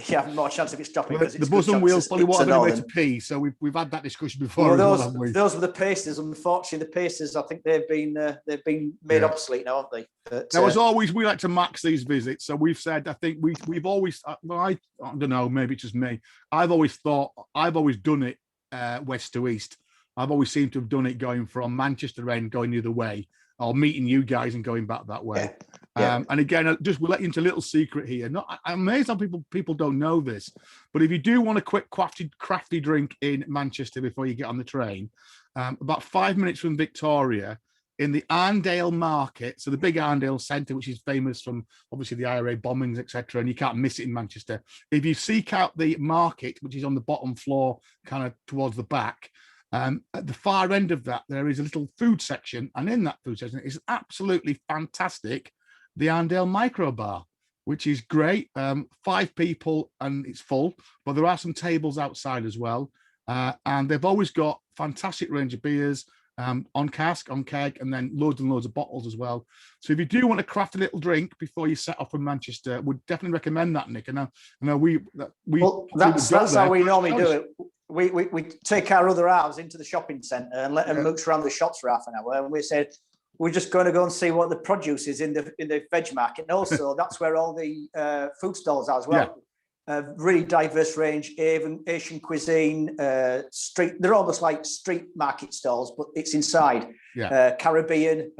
you have more chance of it stopping. Well, the bus on wheels probably won't have anywhere to pee. So we've had that discussion before. Well, those were the Pacers. Unfortunately, the Pacers, I think they've been made obsolete now, haven't they? But, now, as always, we like to max these visits. So we've said, I think we've always, well, I don't know, maybe it's just me. I've always done it west to east. I've always seemed to have done it going from Manchester end, going the other way, or meeting you guys and going back that way. And again, we'll let you into a little secret here. I'm amazed how people don't know this, but if you do want a quick crafty drink in Manchester before you get on the train, about 5 minutes from Victoria, in the Arndale market, so the big Arndale centre, which is famous from obviously the IRA bombings, etc., and you can't miss it in Manchester. If you seek out the market, which is on the bottom floor, kind of towards the back, at the far end of that, there is a little food section, and in that food section is absolutely fantastic, the Arndale Micro Bar, which is great. 5 people and it's full, but there are some tables outside as well, and they've always got fantastic range of beers, on cask, on keg, and then loads and loads of bottles as well. So if you do want to craft a little drink before you set off from Manchester, would definitely recommend that, Nick. And I know that's how we normally do it. We take our other halves into the shopping centre and let them mooch around the shops for half an hour, and we said we're just going to go and see what the produce is in the veg market, and also that's where all the food stalls are as well. Really diverse range, Asian cuisine, street. They're almost like street market stalls, but it's inside. Caribbean,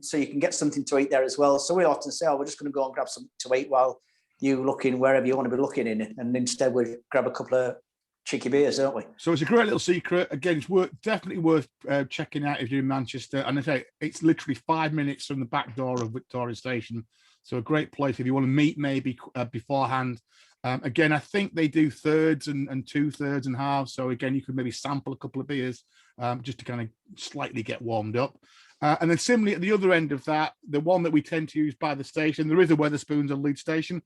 so you can get something to eat there as well. So we often say, we're just going to go and grab something to eat while you look in wherever you want to be looking in, and instead we grab a couple of cheeky beers, don't we? So it's a great little secret. Again, it's definitely worth checking out if you're in Manchester. And I say it's literally 5 minutes from the back door of Victoria Station. So a great place if you want to meet maybe beforehand. Again, I think they do thirds and 2/3 and halves. So again, you could maybe sample a couple of beers just to kind of slightly get warmed up. And then similarly at the other end of that, the one that we tend to use by the station, there is a Wetherspoons on Leeds Station.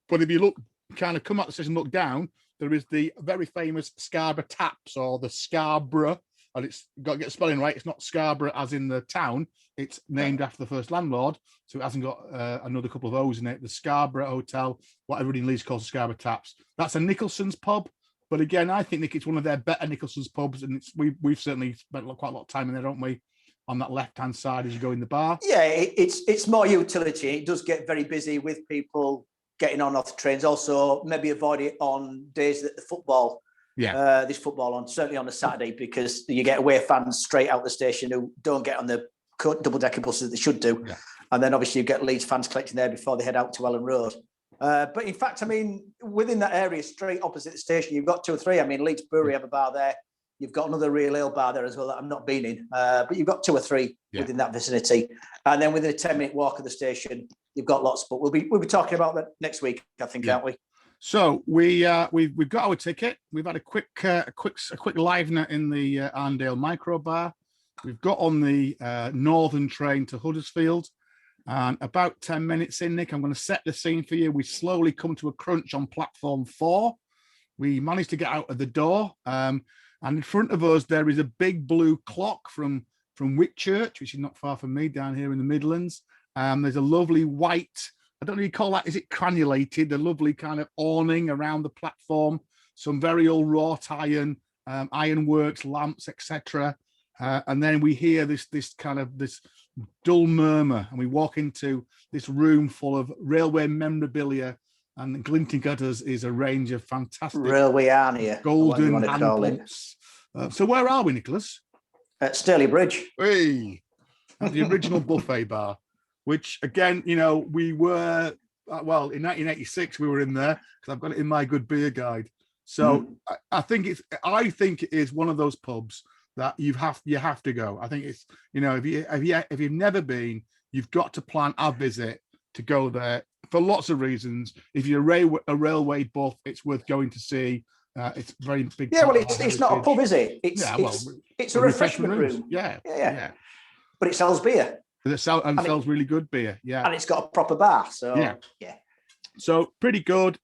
But if you look, kind of come out the station, look down, there is the very famous Scarbrough Taps, or the Scarbrough, and it's got to get the spelling right. It's not Scarborough as in the town. It's named after the first landlord, so it hasn't got another couple of O's in it. The Scarbrough Hotel, what everybody in Leeds calls the Scarborough Taps. That's a Nicholson's pub, but again, I think, Nick, it's one of their better Nicholson's pubs, and we've certainly spent quite a lot of time in there, don't we? On that left-hand side as you go in the bar. Yeah, it's more utility. It does get very busy with people getting on off the trains. Also, maybe avoid it on days that the football. This football on, certainly on a Saturday, because you get away fans straight out the station who don't get on the double-decker buses that they should do. And then obviously you get Leeds fans collecting there before they head out to Ellen Road. But in fact, I mean, within that area, straight opposite the station, you've got 2 or 3. I mean, Leeds Brewery have a bar there. You've got another real ale bar there as well that I've not been in. But you've got 2 or 3 within that vicinity. And then within a 10-minute walk of the station, you've got lots. But we'll be talking about that next week, I think, aren't we? So we've got our ticket. We've had a quick livener in the Arndale Micro Bar. We've got on the northern train to Huddersfield, and about 10 minutes in, Nick, I'm going to set the scene for you. We slowly come to a crunch on platform 4. We managed to get out of the door, and in front of us there is a big blue clock from Whitchurch, which is not far from me, down here in the Midlands. There's a lovely white, I don't know what you call that, is it cranulated? The lovely kind of awning around the platform, some very old wrought iron, ironworks, lamps, etc. And then we hear this dull murmur, and we walk into this room full of railway memorabilia And Glinting Gutters is a range of fantastic railway harnier, golden hand pumps. So where are we, Nicholas? At Stalybridge. Hey, at the original buffet bar, which again, we were, well, in 1986, we were in there because I've got it in my good beer guide. So I think it is one of those pubs that you have to go. I think it's, if you've never been, you've got to plan a visit to go there for lots of reasons. If you're a railway buff, it's worth going to see. It's very big. Yeah, well, it's not a pub, is it? It's a refreshment room. Yeah. But it sells beer. And sells really good beer. Yeah. And it's got a proper bar. So yeah. So pretty good.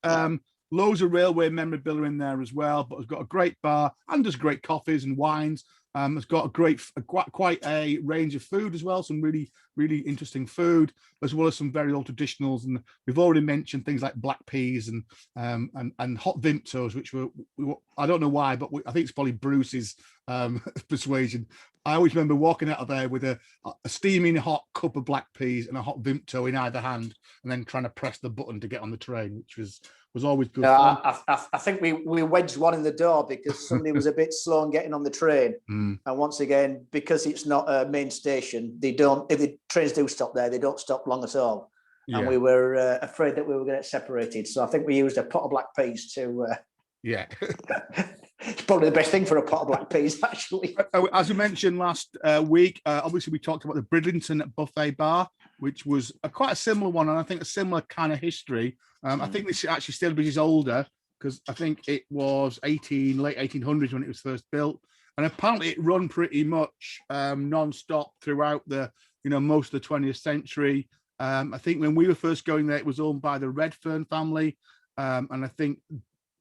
Loads of railway memorabilia in there as well, but it's got a great bar and does great coffees and wines. It's got quite a range of food as well, some really, really interesting food, as well as some very old traditionals. And we've already mentioned things like black peas and hot Vimtos, which were I don't know why, but I think it's probably Bruce's persuasion. I always remember walking out of there with a steaming hot cup of black peas and a hot Vimto in either hand, and then trying to press the button to get on the train, which was always good fun. I think we wedged one in the door because somebody was a bit slow on getting on the train. And once again, because it's not a main station, if the trains do stop there, they don't stop long at all. Yeah. And we were afraid that we were going to get separated. So I think we used a pot of black peas to... It's probably the best thing for a pot of black peas, actually. As we mentioned last week, obviously we talked about the Bridlington Buffet Bar, which was quite a similar one, and I think a similar kind of history. I think this actually Stalybridge is older because I think it was late 1800s when it was first built, and apparently it run pretty much non-stop throughout the most of the 20th century. I think when we were first going there, it was owned by the Redfern family, and I think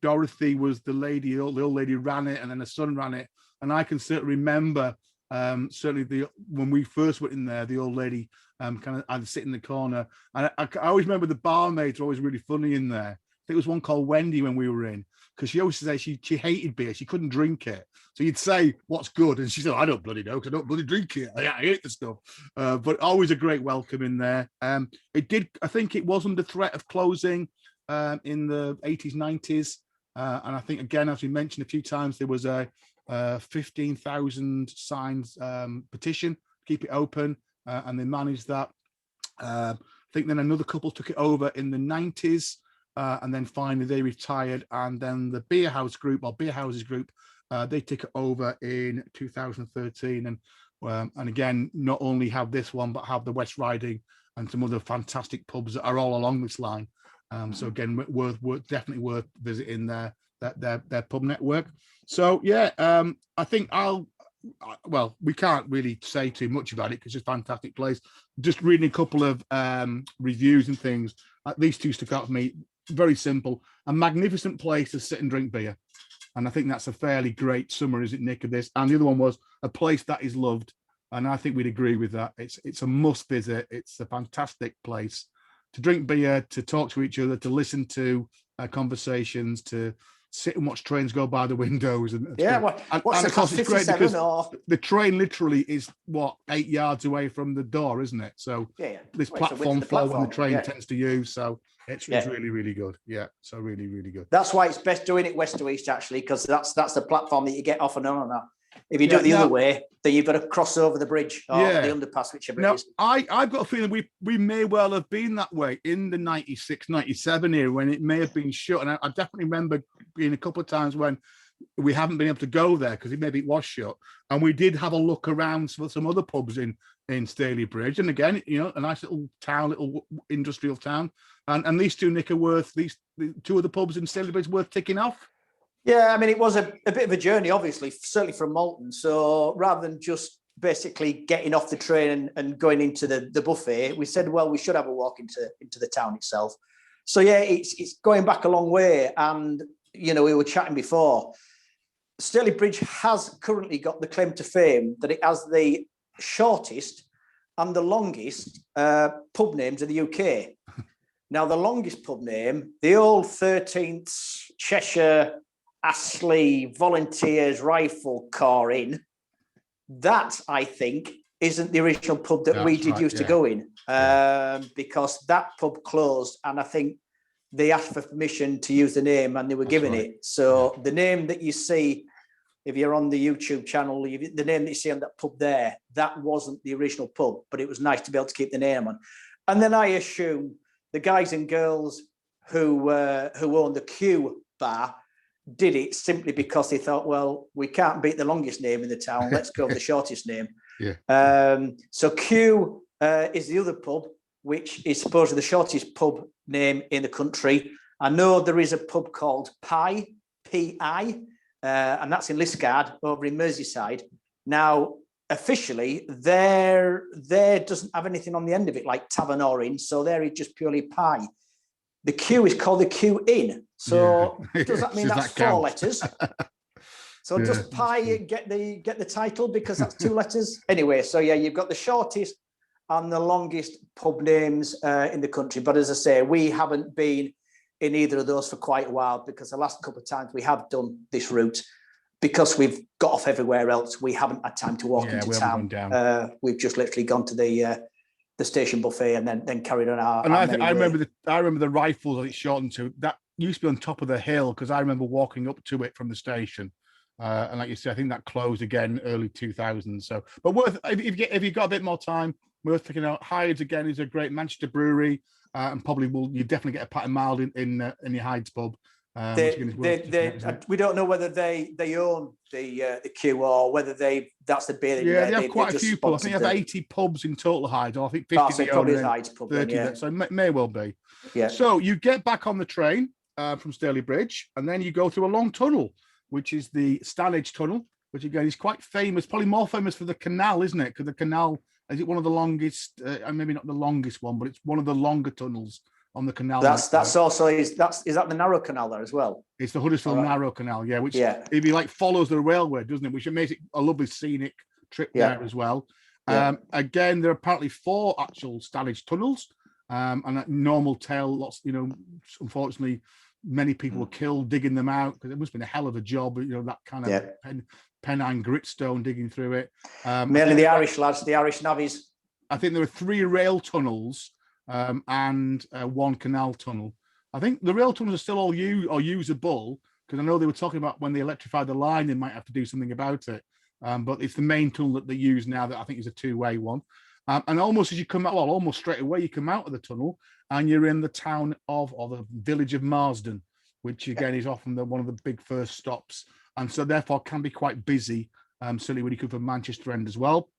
Dorothy was the old lady ran it, and then the son ran it. And I can certainly remember, certainly when we first went in there, the old lady kind of I'd sit in the corner. And I always remember the barmaids were always really funny in there. I think it was one called Wendy when we were in, because she always said she hated beer. She couldn't drink it. So you'd say, what's good? And she said, I don't bloody know, because I don't bloody drink it. I hate the stuff. But always a great welcome in there. I think it was under threat of closing in the 80s, 90s. And I think, again, as we mentioned a few times, there was a 15,000 signs petition to keep it open, and they managed that. I think then another couple took it over in the 90s, and then finally they retired. And then the Beer Houses group, they took it over in 2013. And again, not only have this one, but have the West Riding and some other fantastic pubs that are all along this line. So again, definitely worth visiting their pub network. So yeah, I think we can't really say too much about it because it's a fantastic place. Just reading a couple of reviews and things, these two stuck out for me. Very simple, a magnificent place to sit and drink beer. And I think that's a fairly great summary, isn't it, Nick, of this? And the other one was a place that is loved. And I think we'd agree with that. It's a must visit. It's a fantastic place to drink beer, to talk to each other, to listen to conversations, to sit and watch trains go by the windows. And what's the cost? 57 or the train literally is 8 yards away from the door, isn't it? So this platform floor when the train tends to use. So it's really, really good. Yeah, so really, really good. That's why it's best doing it west to east, actually, because that's the platform that you get off and on that. If you do it the other way, then you've got to cross over the bridge or the underpass, whichever it is. I've got a feeling we may well have been that way in the 96, 97 era when it may have been shut. And I definitely remember being a couple of times when we haven't been able to go there because maybe it was shut. And we did have a look around for some other pubs in Stalybridge. And again, a nice little town, little industrial town. And these two, Nick, these two of the pubs in Stalybridge worth ticking off. Yeah, I mean, it was a bit of a journey, obviously, certainly from Malton. So rather than just basically getting off the train and going into the buffet, we said, well, we should have a walk into the town itself. So, yeah, it's going back a long way. And, we were chatting before. Stalybridge has currently got the claim to fame that it has the shortest and the longest pub names in the UK. Now, the longest pub name, the old 13th Cheshire Astley Volunteers Rifle Corps Inn, that I think isn't the original pub that we did used to go in, because that pub closed, and I think they asked for permission to use the name, and they were given it. So the name that you see, if you're on the YouTube channel, the name that you see on that pub there, that wasn't the original pub, but it was nice to be able to keep the name on. And then I assume the guys and girls who own the Q bar did it simply because they thought, well, we can't beat the longest name in the town. Let's go with the shortest name. So Q is the other pub, which is supposedly the shortest pub name in the country. I know there is a pub called Pi, P-I, and that's in Liskeard over in Merseyside. Now, officially, there doesn't have anything on the end of it like Tavern or Inn, so there is just purely Pi. The Q is called the Q Inn. So does that mean that's 4 letters? So does Pi get the title because that's 2 letters? Anyway, so you've got the shortest and the longest pub names in the country. But as I say, we haven't been in either of those for quite a while, because the last couple of times we have done this route, because we've got off everywhere else, we haven't had time to walk into town. We've just literally gone to the station buffet and then carried on our. And I remember the rifles that it's shortened to. That used to be on top of the hill, because I remember walking up to it from the station. And like you said, I think that closed again early 2000s. So, but worth if you got a bit more time, worth checking out. Hyde's again is a great Manchester brewery, and probably you definitely get a pint of mild in your Hyde's pub. We don't know whether they own the Q or whether that's the beer. They have quite a few pubs. I think they have 80 pubs in total. Hyde, or I think 50. Probably Hyde's pub. 30. So it may well be. Yeah. So you get back on the train from Stalybridge, and then you go through a long tunnel, which is the Stanage Tunnel, which again is quite famous. Probably more famous for the canal, isn't it? Because the canal is it one of the longest, maybe not the longest one, but it's one of the longer tunnels on the canal. That's also is that the narrow canal there as well? It's the Huddersfield narrow canal, which if you like follows the railway, doesn't it? Which makes it a lovely scenic trip there as well. Again, there are apparently 4 actual Stanage tunnels, and at normal tale, unfortunately, many people were killed digging them out, because it must have been a hell of a job, that kind of Pennine gritstone digging through it. Mainly the Irish lads, the Irish navvies. I think there were 3 rail tunnels and 1 canal tunnel. I think the rail tunnels are still all usable, because I know they were talking about when they electrified the line, they might have to do something about it. But it's the main tunnel that they use now that I think is a 2-way one. And almost as you come out, almost straight away, you come out of the tunnel and you're in the town or the village of Marsden, which again is often one of the big first stops. And so therefore can be quite busy, certainly when you come from Manchester end as well.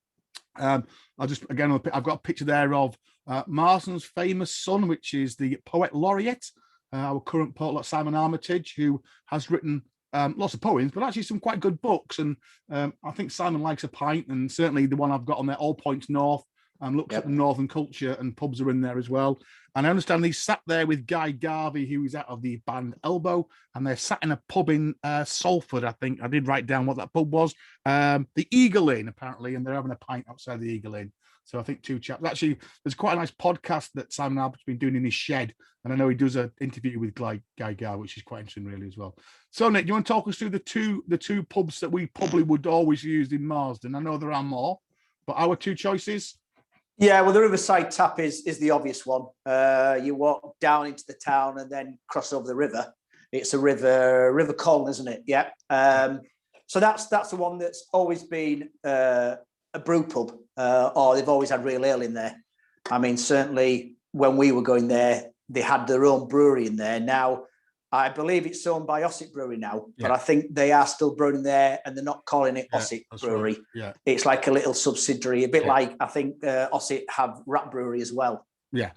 I've got a picture there of Marsden's famous son, which is the poet laureate, our current poet, Simon Armitage, who has written lots of poems, but actually some quite good books. And I think Simon likes a pint, and certainly the one I've got on there, All Points North, looks at the northern culture, and pubs are in there as well. And I understand he sat there with Guy Garvey, who is out of the band Elbow, and they're sat in a pub in Salford, I think. I did write down what that pub was. The Eagle Inn, apparently, and they're having a pint outside the Eagle Inn. So I think 2 chaps. Actually, there's quite a nice podcast that Simon Albert's been doing in his shed, and I know he does an interview with Guy Garvey, which is quite interesting, really, as well. So, Nick, do you want to talk us through the two pubs that we probably would always use in Marsden? I know there are more, but our 2 choices? Yeah, well, the Riverside Tap is the obvious one. You walk down into the town and then cross over the river. It's a river Colne, isn't it? Yeah. So that's the one that's always been a brew pub, or they've always had real ale in there. I mean, certainly when we were going there, they had their own brewery in there. Now, I believe it's owned by Ossett Brewery now, but I think they are still brewing there, and they're not calling it Ossett Brewery. Right. Yeah. It's like a little subsidiary, a bit like I think Ossett have Rat Brewery as well. Yeah.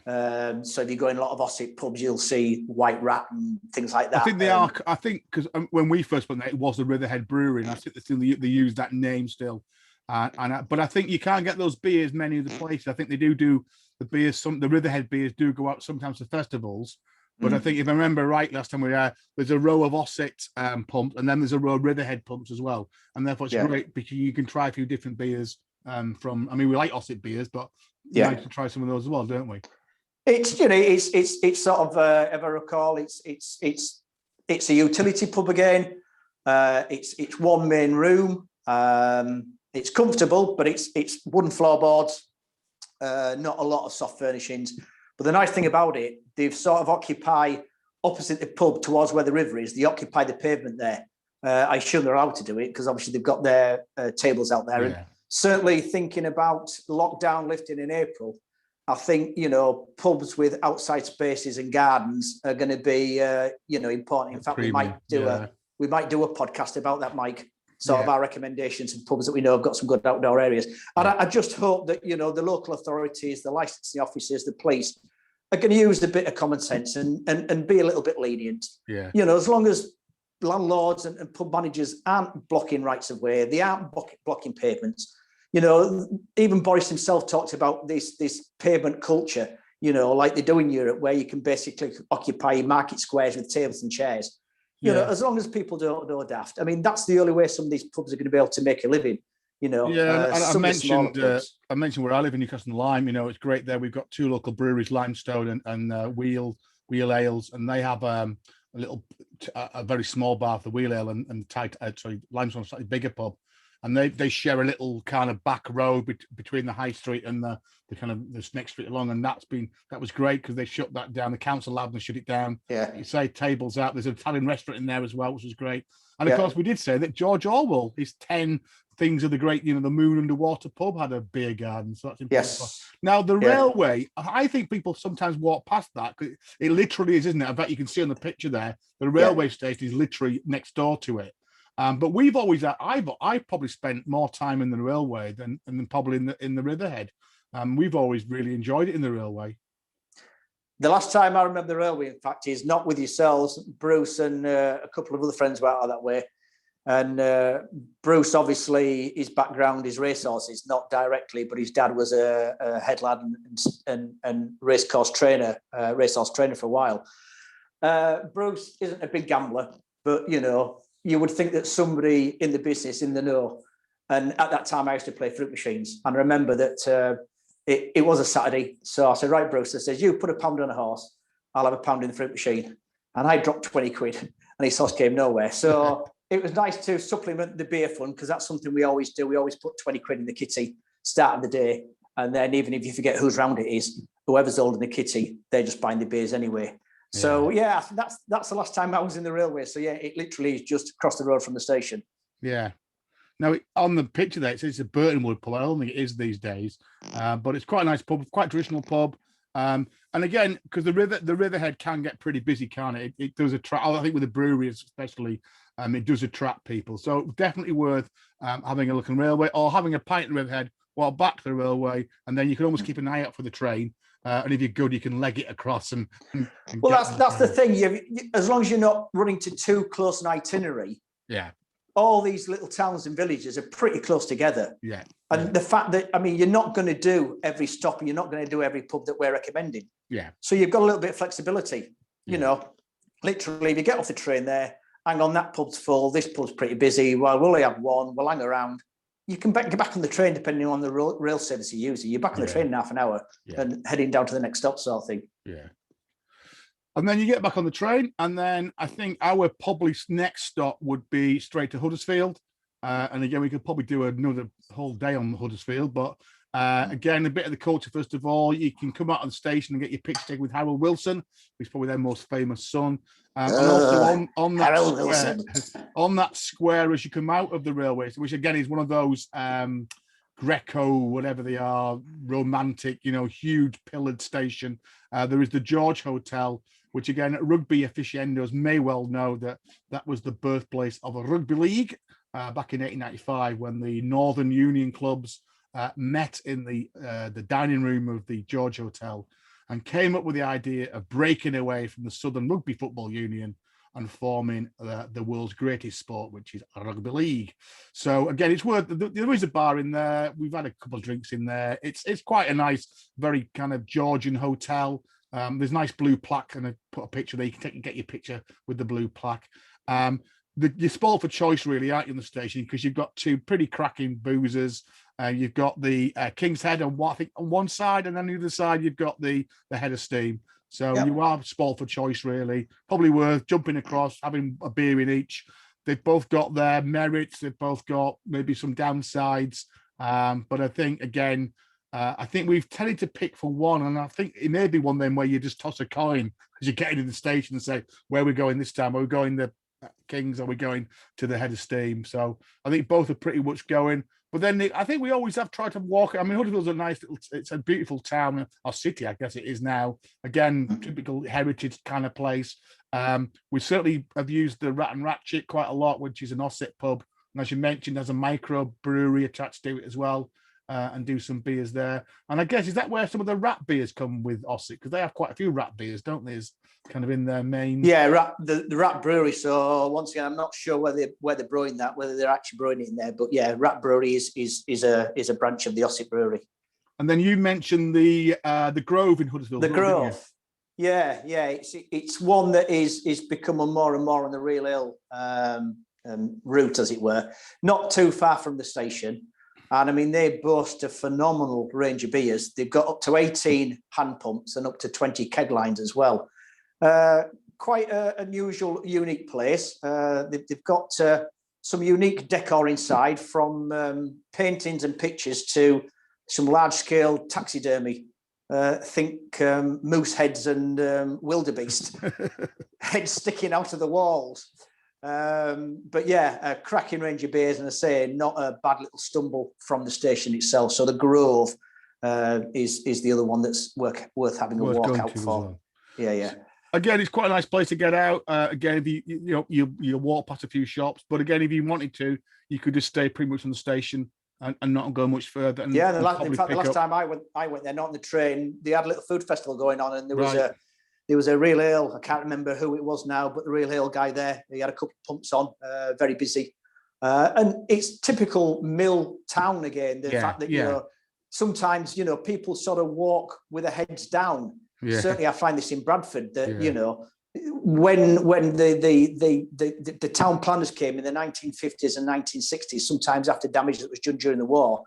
So if you go in a lot of Ossett pubs, you'll see White Rat and things like that. I think they are. I think because when we first went there, it was the Riverhead Brewery, and I think they use that name still. But I think you can't get those beers many of the places. I think they do the beers. The Riverhead beers do go out sometimes to festivals. But I think if I remember right, last time we were there's a row of Ossett pumps, and then there's a row of Riverhead pumps as well. And therefore it's great because you can try a few different beers from. I mean, we like Ossett beers, but nice to try some of those as well, don't we? It's it's sort of if I recall, it's a utility pub again. It's 1 main room. It's comfortable, but it's wooden floorboards. Not a lot of soft furnishings. But the nice thing about it, they've sort of occupied opposite the pub towards where the river is. They occupy the pavement there. I assume they're allowed to do it because obviously they've got their tables out there. Yeah. And certainly thinking about lockdown lifting in April, I think, pubs with outside spaces and gardens are going to be, important. In fact, we might do a podcast about that, Mike. Sort of our recommendations of pubs that we know have got some good outdoor areas. And I just hope that, the local authorities, the licensing officers, the police are going to use a bit of common sense and be a little bit lenient. Yeah. As long as landlords and pub managers aren't blocking rights of way, they aren't blocking pavements. Even Boris himself talked about this pavement culture, like they do in Europe, where you can basically occupy market squares with tables and chairs. As long as people don't daft. I mean, that's the only way some of these pubs are going to be able to make a living. I mentioned where I live in Newcastle Lyme. It's great there. We've got 2 local breweries, Limestone and Wheel Ales, and they have a very small bar for the Wheel Ale and Limestone's a slightly bigger pub, and they share a little kind of back road between the high street and the kind of this next street along, and that was great because they shut that down. The council allowed them to shut it down. Yeah, you say tables out. There's an Italian restaurant in there as well, which was great. And of course, we did say that George Orwell, his 10 things of the great, the Moon Underwater pub had a beer garden. So that's important. Yes. Now the railway, I think people sometimes walk past that. It literally is, isn't it? I bet you can see on the picture there. The railway station is literally next door to it. But we've always, I've probably spent more time in the railway than probably in the Riverhead. We've always really enjoyed it in the railway. The last time I remember the railway, in fact, is not with yourselves. Bruce and a couple of other friends were out that way. And Bruce, obviously, his background is racehorses, not directly, but his dad was a head lad and racehorse trainer for a while. Bruce isn't a big gambler, but, you would think that somebody in the business, in the know. And at that time, I used to play fruit machines. And I remember that it was a Saturday. So I said, right, Bruce, I says, you put £1 on a horse, I'll have £1 in the fruit machine. And I dropped 20 quid and his horse came nowhere. So it was nice to supplement the beer fund because that's something we always do. We always put 20 quid in the kitty, start of the day. And then even if you forget whose round it is, whoever's holding the kitty, they're just buying the beers anyway. So I think that's the last time I was in the railway. So it literally is just across the road from the station. Yeah. Now on the picture there, it says it's a Burtonwood pub. I don't think it is these days, but it's quite a nice pub, quite traditional pub. And again, because the Riverhead can get pretty busy, can't it? It does attract. I think with the breweries especially, it does attract people. So definitely worth having a look on railway or having a pint in Riverhead while back to the railway, and then you can almost keep an eye out for the train. And if you're good, you can leg it across. Well, that's the thing. As long as you're not running to too close an itinerary. Yeah. All these little towns and villages are pretty close together. Yeah. And the fact that, you're not going to do every stop and you're not going to do every pub that we're recommending. Yeah. So you've got a little bit of flexibility. Literally, if you get off the train there, hang on, that pub's full, this pub's pretty busy. Well, we'll only have one, we'll hang around. You can get back on the train depending on the rail service you're using. You're back on the train in half an hour and heading down to the next stop sort of thing. Yeah. And then you get back on the train, and then I think our probably next stop would be straight to Huddersfield. And again, we could probably do another whole day on Huddersfield. But again, a bit of the culture, first of all. You can come out of the station and get your picture taken with Harold Wilson, who's probably their most famous son. And also on that square as you come out of the railway, which again is one of those Greco, whatever they are, romantic, huge pillared station. There is the George Hotel, which again, rugby aficionados may well know that was the birthplace of a rugby league back in 1895 when the Northern Union clubs met in the dining room of the George Hotel and came up with the idea of breaking away from the Southern Rugby Football Union and forming the world's greatest sport, which is rugby league. So again, it's worth. There is a bar in there. We've had a couple of drinks in there. It's quite a nice, very kind of Georgian hotel. There's a nice blue plaque, and I put a picture there. You can get your picture with the blue plaque. You're spoiled for choice, really, aren't you, on the station? Because you've got 2 pretty cracking boozers. You've got the King's Head on one side, and then on the other side, you've got the Head of Steam. So you are spoiled for choice, really. Probably worth jumping across, having a beer in each. They've both got their merits. They've both got maybe some downsides. But I think, again, I think we've tended to pick for one, and I think it may be one then where you just toss a coin as you get into the station and say, where are we going this time? Are we going the Kings? Are we going to the Head of Steam? So I think both are pretty much going. But then I think we always have tried to walk. I mean, Huddersfield's a nice little, it's a beautiful town, or city, I guess it is now. Again, typical heritage kind of place. We certainly have used the Rat and Ratchet quite a lot, which is an Ossett pub. And as you mentioned, there's a micro brewery attached to it as well. And do some beers there. And I guess, is that where some of the rat beers come with Ossett? Because they have quite a few rat beers, don't they? As kind of in their main... Yeah, the Rat Brewery. So once again, I'm not sure where they're brewing that, whether they're actually brewing it in there. But yeah, Rat Brewery is a branch of the Ossett Brewery. And then you mentioned the Grove in Huddersfield. The Grove. Yeah. It's one that is becoming more and more on the real ale route, as it were. Not too far from the station. And I mean, they boast a phenomenal range of beers. They've got up to 18 hand pumps and up to 20 keg lines as well. Quite an unusual, unique place. They've got some unique decor inside, from paintings and pictures to some large-scale taxidermy. Think moose heads and wildebeest heads sticking out of the walls. But yeah, a cracking range of beers, and I say, not a bad little stumble from the station itself. So the Grove is the other one that's worth having a walk out for. Well. Yeah. Again, it's quite a nice place to get out. Again, if you walk past a few shops, but again, if you wanted to, you could just stay pretty much on the station and not go much further. And, yeah, the last time I went there, not on the train, they had a little food festival going on, and there was a real ale. I can't remember who it was now, but the real ale guy there, he had a couple of pumps on, very busy. And it's typical mill town again. The fact that, sometimes, people sort of walk with their heads down. Yeah. Certainly I find this in Bradford that, when the town planners came in the 1950s and 1960s, sometimes after damage that was done during the war,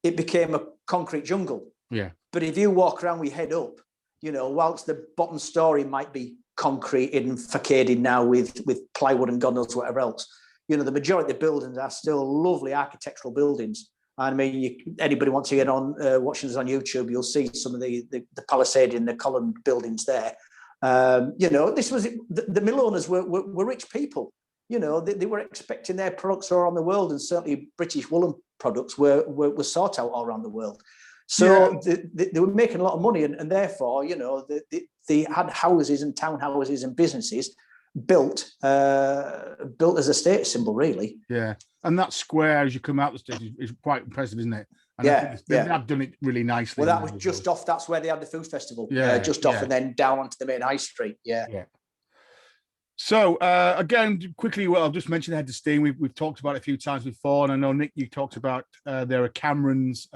it became a concrete jungle. Yeah. But if you walk around with your head up, whilst the bottom story might be concreted and facaded now with plywood and God knows whatever else, the majority of the buildings are still lovely architectural buildings. And I mean, anybody wants to get on watching us on YouTube, you'll see some of the palisade and the column buildings there. This was the mill owners were rich people. They were expecting their products all around the world, and certainly British woolen products were sought out all around the world. So they were making a lot of money, and therefore, they had houses and townhouses and businesses built as a status symbol, really. Yeah, and that square as you come out the station is quite impressive, isn't it? And they have done it really nicely. Well, that was just off. That's where they had the food festival. Off, and then down onto the main high street. Yeah. So again, quickly, I'll just mention the Head of Steam. We've talked about it a few times before, and I know Nick, you talked about there are Cameron's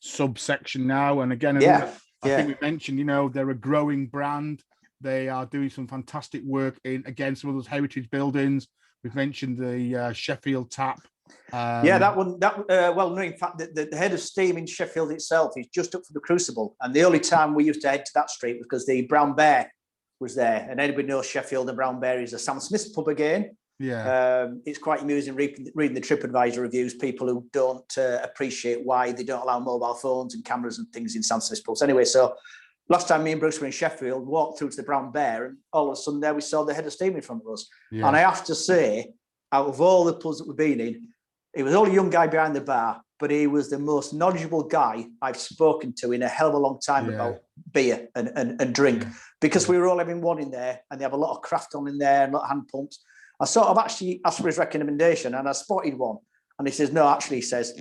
subsection now, and again, I think we mentioned, they're a growing brand. They are doing some fantastic work in, again, some of those heritage buildings. We've mentioned the Sheffield Tap. That one. Well, no, in fact, the Head of Steam in Sheffield itself is just up for the Crucible, and the only time we used to head to that street was because the Brown Bear was there, and anybody knows Sheffield, the Brown Bear is a Sam Smith's pub again. Yeah, it's quite amusing reading the TripAdvisor reviews. People who don't appreciate why they don't allow mobile phones and cameras and things in Sam Smith's pubs. Anyway, so last time me and Bruce were in Sheffield, walked through to the Brown Bear, and all of a sudden there we saw the Head of Steam in front of us. Yeah. And I have to say, out of all the pubs that we've been in, he was only a young guy behind the bar, but he was the most knowledgeable guy I've spoken to in a hell of a long time about beer and drink, because we were all having one in there, and they have a lot of craft on in there, and a lot of hand pumps. I sort of actually asked for his recommendation, and I spotted one, and he says, no, actually, he says,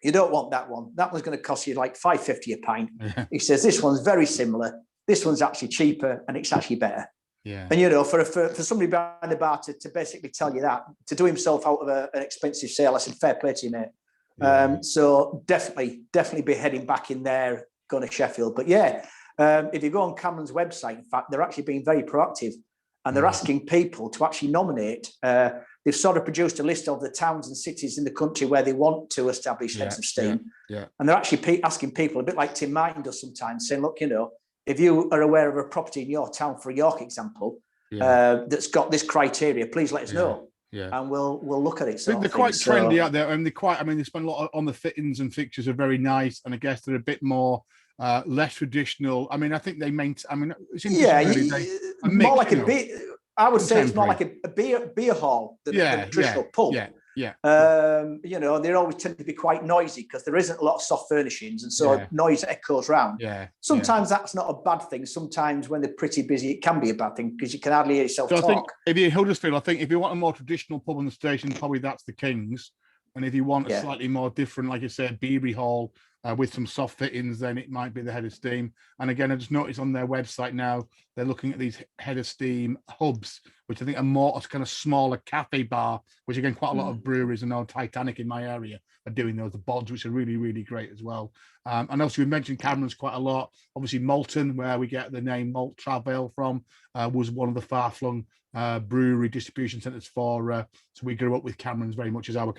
you don't want that one. That one's going to cost you like $5.50 a pint. Yeah. He says, this one's very similar. This one's actually cheaper, and it's actually better. Yeah. And, for somebody behind the bar to basically tell you that, to do himself out of an expensive sale, I said, fair play to you, mate. Yeah. So definitely be heading back in there, going to Sheffield. But if you go on Cameron's website, in fact, they're actually being very proactive, and they're asking people to actually nominate. They've sort of produced a list of the towns and cities in the country where they want to establish Heads of Steam. Yeah. And they're actually asking people, a bit like Tim Martin does sometimes, saying, look, if you are aware of a property in your town, for York example, that's got this criteria, please let us know. and we'll look at it. They're quite trendy out there, and they spend a lot on the fittings and fixtures are very nice, and I guess they're a bit more less traditional. I mean, I think they maintain. I mean, it's interesting. Really. More like a beer. I would say it's more like a beer hall than a traditional pub. Yeah. They always tend to be quite noisy because there isn't a lot of soft furnishings, and so noise echoes round. Sometimes that's not a bad thing. Sometimes when they're pretty busy, it can be a bad thing because you can hardly hear yourself talk. I think if you're Huddersfield, I think if you want a more traditional pub on the station, probably that's the King's. And if you want a slightly more different, like you said, beery hall with some soft fittings, then it might be the Head of Steam. And again, I just noticed on their website now, they're looking at these Head of Steam hubs, which I think are more kind of smaller cafe bar, which again, quite a lot of breweries, I know Titanic in my area are doing those, the bods, which are really, really great as well. And also we mentioned Cameron's quite a lot. Obviously Malton, where we get the name MaltTravAle from, was one of the far-flung brewery distribution centres for, so we grew up with Cameron's very much as our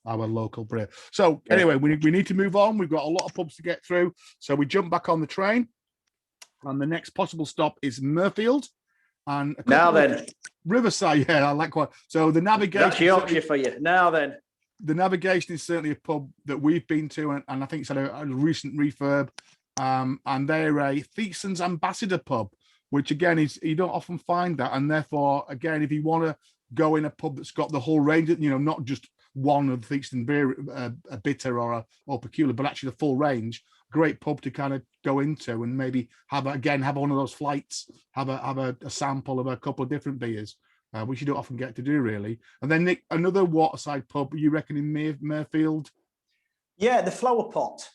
local brewer. So anyway, we need to move on. We've got a lot of pubs to get through. So we jump back on the train, and the next possible stop is Mirfield. And now then, Riverside, I like what. So the navigation. That's Yorkshire for you. Now then, the navigation is certainly a pub that we've been to, and I think it's had a recent refurb. And they're a Theakson's Ambassador pub, which again is you don't often find that, and therefore again, if you want to go in a pub that's got the whole range, not just one of the Theakson beer, a bitter or peculiar, but actually the full range. Great pub to kind of go into and maybe have one of those flights, have a sample of a couple of different beers, which you don't often get to do really. And then Nick, another waterside pub, you reckon in Mirfield? Yeah, the Flower Pot.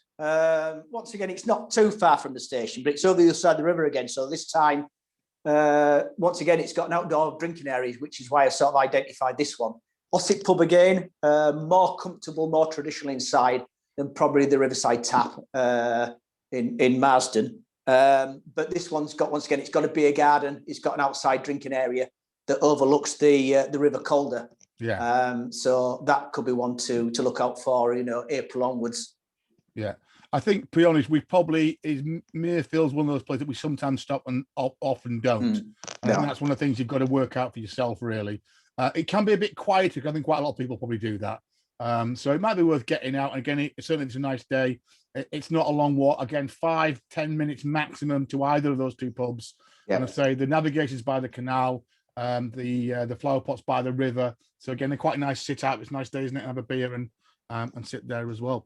Once again, it's not too far from the station, but it's over the other side of the river again. So this time, once again, it's got an outdoor drinking area, which is why I sort of identified this one. Ossett pub again, more comfortable, more traditional inside than probably the Riverside Tap in Marsden. But this one's got, once again, it's got a beer garden. It's got an outside drinking area that overlooks the River Calder. Yeah. So that could be one to look out for, April onwards. Yeah. I think, to be honest, Mirfield's one of those places that we sometimes stop and often don't. I think that's one of the things you've got to work out for yourself, really. It can be a bit quieter. I think quite a lot of people probably do that. So it might be worth getting out. And again, certainly it's a nice day. It's not a long walk. Again, 5-10 minutes maximum to either of those two pubs. Yeah. And I say the navigation's by the canal, the flower pot's by the river. So again, they're quite a nice sit out. It's a nice day, isn't it? Have a beer and sit there as well.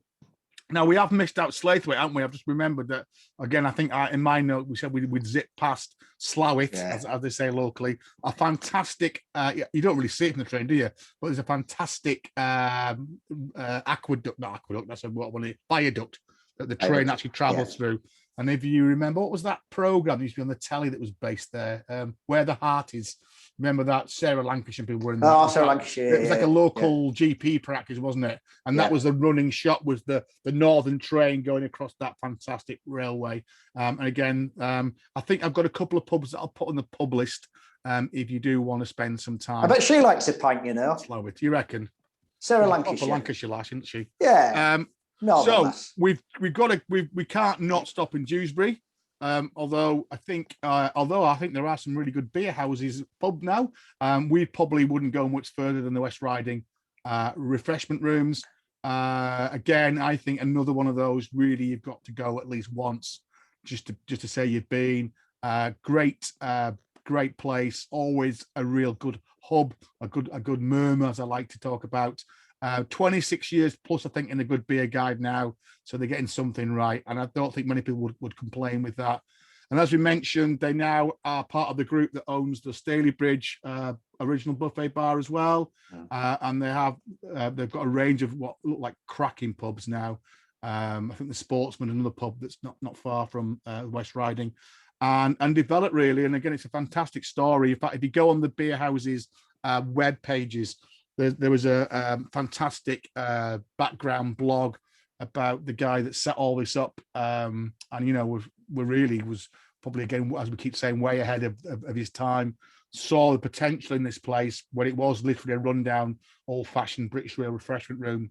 Now, we have missed out Slaithwaite, haven't we? I've just remembered that, again, I think in my note, we said we'd zip past Slowit, as they say locally. A fantastic, you don't really see it in the train, do you? But there's a fantastic viaduct that the train actually travels through. And if you remember, what was that programme that used to be on the telly that was based there? Where the Heart Is. Remember that? Sarah Lancashire people were in there. Oh, Sarah Lancashire. It was like a local GP practice, wasn't it? And that was the running shot, was the Northern train going across that fantastic railway. And again, I think I've got a couple of pubs that I'll put on the pub list if you do want to spend some time. I bet she likes a pint, Slow it, you reckon? Sarah Lancashire. Lancashire lass, isn't she? Yeah. So we can't not stop in Dewsbury. Although I think there are some really good beer houses pub now. We probably wouldn't go much further than the West Riding refreshment rooms. Again, I think another one of those really you've got to go at least once just to say you've been. Great place, always a real good hub, a good murmur, as I like to talk about. 26 years plus, I think, in a good beer guide now. So they're getting something right. And I don't think many people would complain with that. And as we mentioned, they now are part of the group that owns the Stalybridge Original Buffet Bar as well. And they've got a range of what look like cracking pubs now. I think the Sportsman, another pub that's not far from West Riding. And developed really. And again, it's a fantastic story. In fact, if you go on the beer houses web pages, there was a fantastic background blog about the guy that set all this up, and was probably, again, as we keep saying, way ahead of his time. Saw the potential in this place when it was literally a rundown, old-fashioned British Rail refreshment room.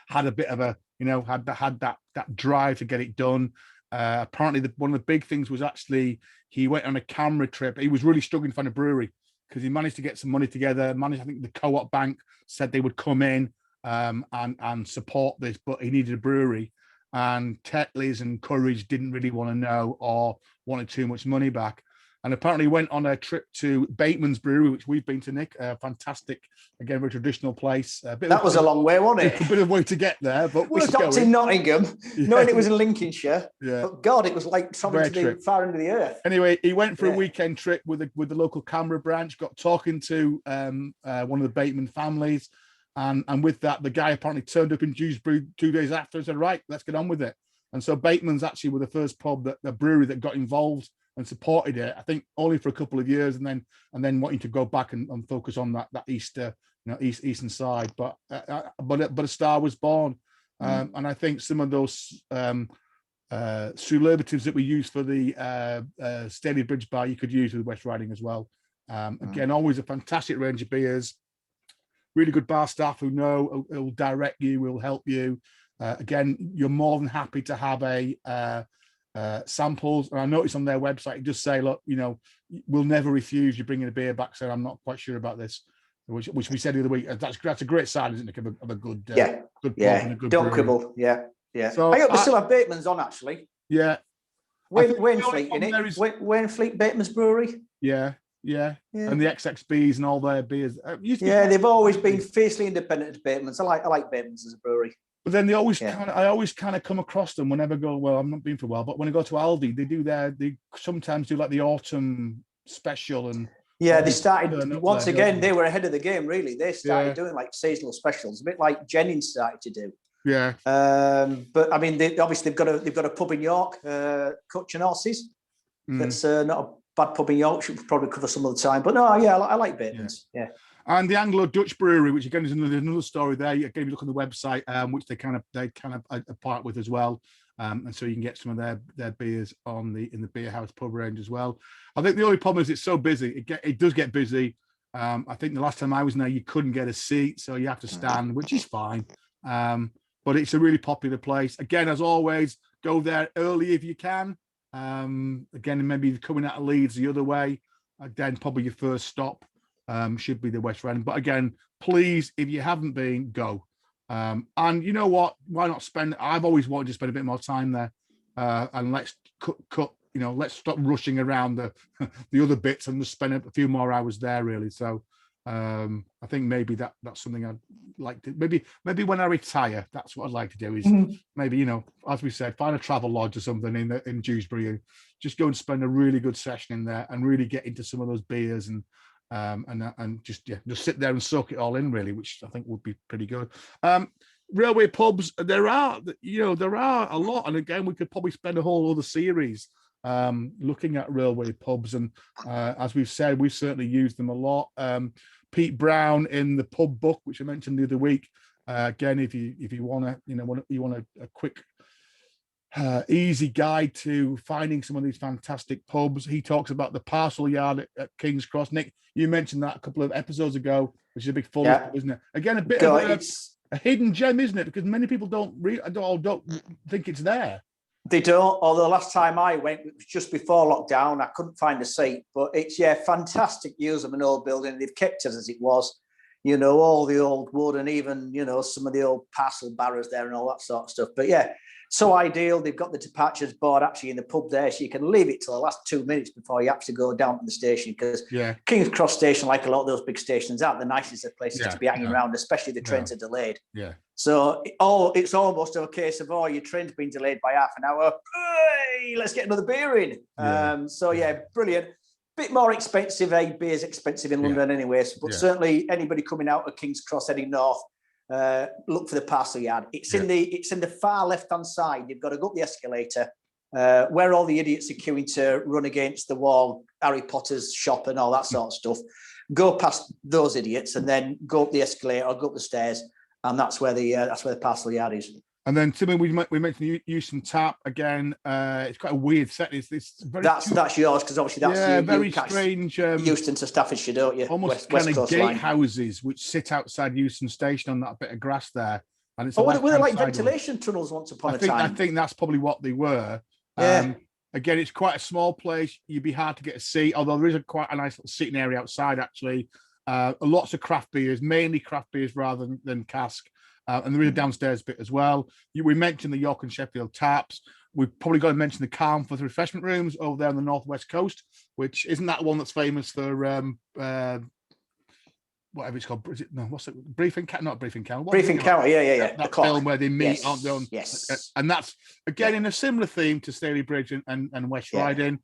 Had a bit of a, had that drive to get it done. Apparently, one of the big things was actually he went on a camera trip. He was really struggling to find a brewery. because he managed to get some money together. I think the Co-op Bank said they would come in and support this, but he needed a brewery. And Tetley's and Courage didn't really want to know or wanted too much money back. And apparently went on a trip to Bateman's Brewery, which we've been to, Nick. Fantastic, again, very traditional place. That was a long way, wasn't it? A bit of way to get there, but we stopped in Nottingham, knowing it was in Lincolnshire. Yeah. But God, it was like traveling to the far end of the earth. Anyway, he went for a weekend trip with the local Canberra branch, got talking to one of the Bateman families. And with that, the guy apparently turned up in Dewsbury 2 days after and said, right, let's get on with it. And so Bateman's actually were the first pub, the brewery that got involved and supported it, I think only for a couple of years, and then wanting to go back and focus on that eastern side. But a star was born. And I think some of those superlatives that we use for the Stalybridge Bar, you could use with West Riding as well. Again, always a fantastic range of beers. Really good bar staff who will direct you, will help you. Again, you're more than happy to have samples. And I noticed on their website, it does say, look, we'll never refuse you bringing a beer back. So I'm not quite sure about this, which we said the other week. That's a great sign, isn't it, of a good good pub and a good don't brewery. Quibble. Yeah. So I hope we still have Bateman's on, actually. Yeah. Wainfleet, innit? Wainfleet, Bateman's Brewery. Yeah. And the XXBs and all their beers. They've always been fiercely independent of Bateman's. I like Bateman's as a brewery. But then I always kind of come across them whenever I go, well, I'm not been for a while, but when I go to Aldi, they sometimes do like the autumn special. And they started, once again, they were ahead of the game, really. They started doing like seasonal specials, a bit like Jennings started to do. Yeah. But I mean, they've got a pub in York, Cutch and Horses. That's not a bad pub in York. Should probably cover some of the time. But no, I like Bateman's. Yeah. And the Anglo-Dutch Brewery, which again is another story there. Again, you look on the website, which they kind of part with as well, and so you can get some of their beers in the beer house pub range as well. I think the only problem is it's so busy. It does get busy. I think the last time I was there, you couldn't get a seat, so you have to stand, which is fine. But it's a really popular place. Again, as always, go there early if you can. Again, maybe coming out of Leeds the other way. Again, probably your first stop. Should be the West Riding. But again, please, if you haven't been, go. And you know what? Why not spend? I've always wanted to spend a bit more time there. And let's cut. Let's stop rushing around the other bits and just spend a few more hours there. Really. So I think maybe that's something I'd like to. Maybe when I retire, that's what I'd like to do. Is maybe as we said, find a travel lodge or something in Dewsbury and just go and spend a really good session in there and really get into some of those beers and just sit there and soak it all in, really, which I think would be pretty good. Railway pubs, there are a lot, and again, we could probably spend a whole other series looking at railway pubs, and as we've said, we've certainly used them a lot. Pete Brown in the pub book, which I mentioned the other week. Again, if you want a quick easy guide to finding some of these fantastic pubs. He talks about the parcel yard at King's Cross. Nick, you mentioned that a couple of episodes ago, which is a big full pub, isn't it? Again, a bit of a hidden gem, isn't it? Because many people don't think it's there. They don't. Although the last time I went, it was just before lockdown. I couldn't find a seat, but it's fantastic use of an old building. They've kept it as it was. All the old wood and even some of the old parcel barrows there and all that sort of stuff. But so ideal. They've got the departures board actually in the pub there, so you can leave it till the last 2 minutes before you actually go down to the station, because King's Cross station, like a lot of those big stations, aren't the nicest of places to be hanging around, especially the trains are delayed. Yeah. So it's almost a case of, your train's been delayed by half an hour. Hey, let's get another beer in. Brilliant. Bit more expensive. Beer's expensive in London anyway, but certainly anybody coming out of King's Cross heading north, look for the parcel yard. It's in the far left hand side. You've got to go up the escalator where all the idiots are queuing to run against the wall, Harry Potter's shop and all that sort of stuff. Go past those idiots and then go up the escalator or go up the stairs, and that's where the parcel yard is. And then, Timmy, we mentioned Untitled Tap again. It's quite a weird set. That's yours, because obviously that's very strange. Euston to Staffordshire, don't you? Almost kind of gatehouses which sit outside Euston Station on that bit of grass there. And it's were they like ventilation tunnels once upon a time? I think that's probably what they were. again, it's quite a small place. You'd be hard to get a seat, although there is quite a nice little sitting area outside, actually. Lots of craft beers, mainly craft beers rather than cask. And there is a downstairs bit as well. We mentioned the York and Sheffield taps. We've probably got to mention the Calm for the refreshment rooms over there on the northwest coast, which isn't that one that's famous for whatever it's called. Is it, no, what's it? Brief Encounter, not Brief Encounter. Brief Encounter, yeah. That film where they meet, yes. aren't they? Yes. And that's again in a similar theme to Stalybridge and West Riding.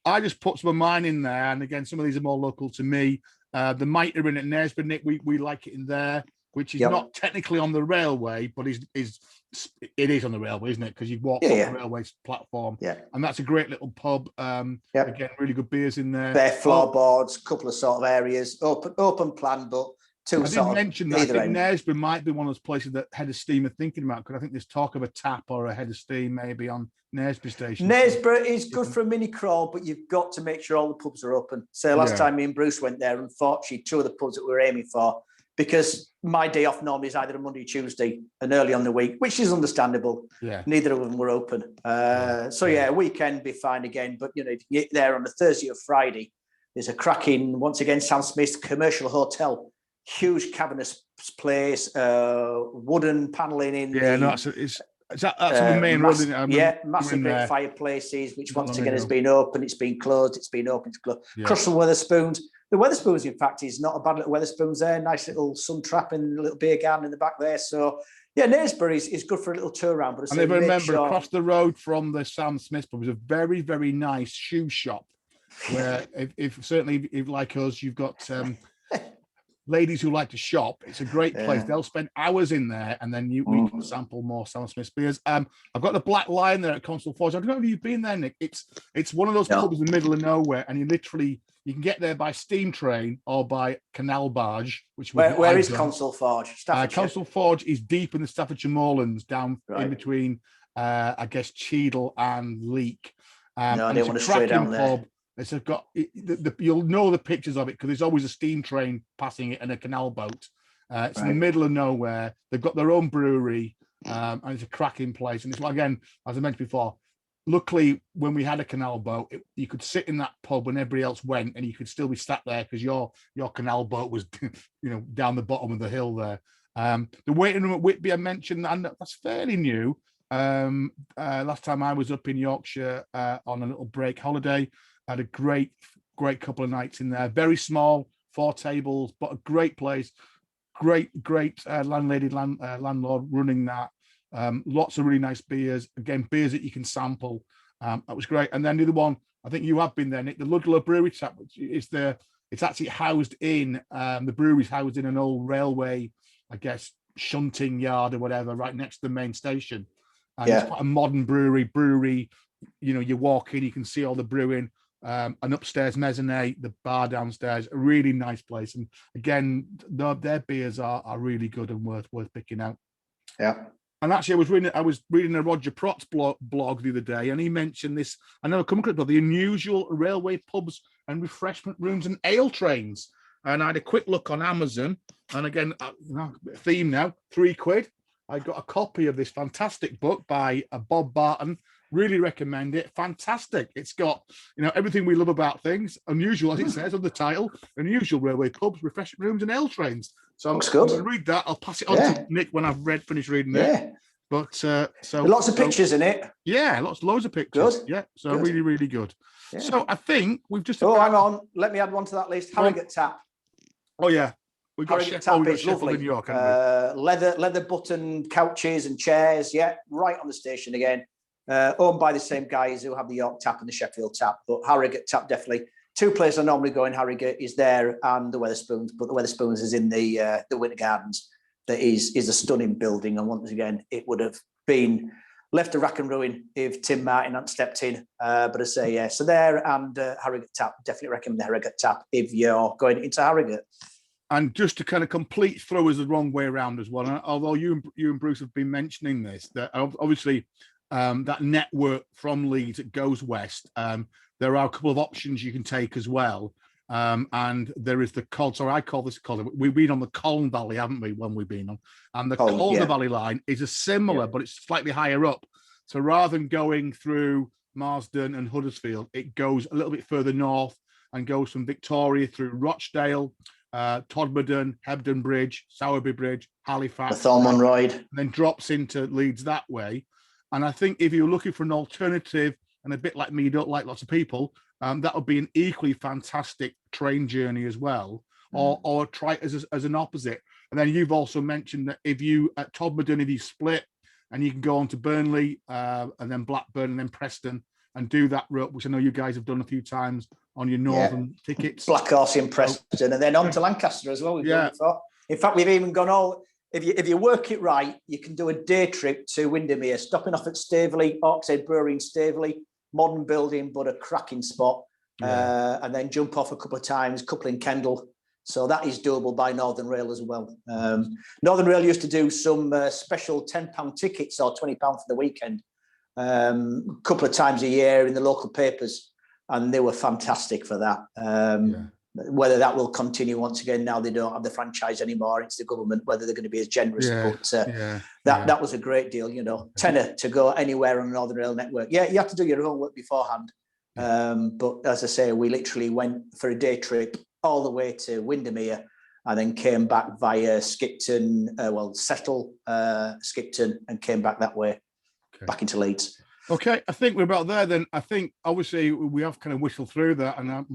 I just put some of mine in there, and again, some of these are more local to me. The Mitre in at Knaresborough, we like it in there, which is not technically on the railway, but it is on the railway, isn't it? Because you walk on the railway platform. Yeah. And that's a great little pub. Again, really good beers in there. Bare floorboards, couple of sort of areas, open plan, but I didn't mention that. I think Knaresborough might be one of those places that Head of Steam are thinking about, because I think there's talk of a tap or a Head of Steam maybe on Knaresborough station. Knaresborough is good for a mini crawl, but you've got to make sure all the pubs are open. So last time me and Bruce went there, unfortunately, 2 of the pubs that we were aiming for, because my day off normally is either a Monday or Tuesday and early on the week, which is understandable. Yeah. Neither of them were open. Weekend be fine again. But, if you get there on a Thursday or Friday, there's a cracking, once again, Sam Smith's commercial hotel. Huge cavernous place, wooden panelling in. Yeah, that's the main road. Massive great fireplaces, which once again has been open. It's been closed. It's been open. It's closed. Yeah. Crustal Wetherspoons. The Wetherspoons, in fact, is not a bad little Wetherspoons there. Nice little sun trap and a little beer garden in the back there. So, Knaresborough is good for a little tour around. But across the road from the Sam Smith pub was a very, very nice shoe shop where, if like us, you've got ladies who like to shop. It's a great place. They'll spend hours in there, and then we can sample more Sam Smith beers. I've got the Black Lion there at Constable Forge. I don't know if you've been there, Nick. It's one of those pubs in the middle of nowhere, and you can get there by steam train or by canal barge. Where is Constable Forge? Constable Forge is deep in the Staffordshire Moorlands, down in between, I guess, Cheadle and Leek. I didn't want to stray down there. Pub. You'll know the pictures of it because there's always a steam train passing it and a canal boat. It's in the middle of nowhere. They've got their own brewery, and it's a cracking place. And it's, again, as I mentioned before, luckily when we had a canal boat, you could sit in that pub when everybody else went, and you could still be sat there because your canal boat was, down the bottom of the hill there. The waiting room at Whitby I mentioned, and that's fairly new. Last time I was up in Yorkshire on a little break holiday. Had a great couple of nights in there. Very small, 4 tables, but a great place. Great landlord running that. Lots of really nice beers. Again, beers that you can sample. That was great. And then the other one, I think you have been there, Nick, the Ludlow Brewery Tap, which is it's actually housed in, the brewery's housed in an old railway, I guess, shunting yard or whatever, right next to the main station. And it's quite a modern brewery. You walk in, you can see all the brewing. An upstairs mezzanine, the bar downstairs, a really nice place. And again, their beers are really good and worth picking out. Yeah. And actually, I was reading a Roger Prott's blog the other day, and he mentioned this. I know, come across the unusual railway pubs and refreshment rooms and ale trains. And I had a quick look on Amazon, and again, theme now, £3. I got a copy of this fantastic book by Bob Barton. Really recommend it. Fantastic. It's got, everything we love about things. Unusual, as it says on the title. Unusual railway pubs, refreshment rooms, and ale trains. So I'm going to read that. I'll pass it on to Nick when I've finished reading it. But lots of pictures in it. Yeah, loads of pictures. Good. Yeah. So really, really good. Yeah. So I think we've just. Hang on. Let me add one to that list. Harrogate Tap. Oh yeah. We've got Sheffield lovely. In York, leather button couches and chairs. Yeah, right on the station again. Owned by the same guys who have the York Tap and the Sheffield Tap, but Harrogate Tap definitely. 2 places I normally go in Harrogate is there and the Wetherspoons, but the Wetherspoons is in the Winter Gardens. That is a stunning building, and once again, it would have been left a rack and ruin if Tim Martin hadn't stepped in. But I say so there and Harrogate Tap. Definitely recommend the Harrogate Tap if you're going into Harrogate. And just to kind of complete throw us the wrong way around as well. Although you and Bruce have been mentioning this, that obviously. That network from Leeds that goes west. There are a couple of options you can take as well. And there is the I call this Calder. We've been on the Colne Valley, haven't we, when we've been on? And the Calder Valley line is a similar, but it's slightly higher up. So rather than going through Marsden and Huddersfield. It goes a little bit further north and goes from Victoria through Rochdale, Todmorden, Hebden Bridge, Sowerby Bridge, Halifax, and then drops into Leeds that way. And I think if you're looking for an alternative, and a bit like me, you don't like lots of people, that would be an equally fantastic train journey as well, or try it as an opposite. And then you've also mentioned that if you at Todmorden, if you split and you can go on to Burnley and then Blackburn and then Preston and do that route, which I know you guys have done a few times on your northern tickets. Blackhorse in Preston and then on to Lancaster as well. We've done before. In fact, we've even gone all. If you work it right, you can do a day trip to Windermere, stopping off at Staveley, Hawkshead Brewery in Staveley, modern building, but a cracking spot. And then jump off a couple of times, couple in Kendal. So that is doable by Northern Rail as well. Northern Rail used to do some special £10 tickets or £20 for the weekend, a couple of times a year in the local papers, and they were fantastic for that. Whether that will continue once again, now they don't have the franchise anymore, it's the government, whether they're going to be as generous. That was a great deal, tenner to go anywhere on the Northern Rail network. You have to do your homework beforehand. But as I say, we literally went for a day trip all the way to Windermere and then came back via Skipton, Settle, Skipton, and came back that way, back into Leeds. Okay, I think we're about there then. I think obviously we have kind of whistled through that, and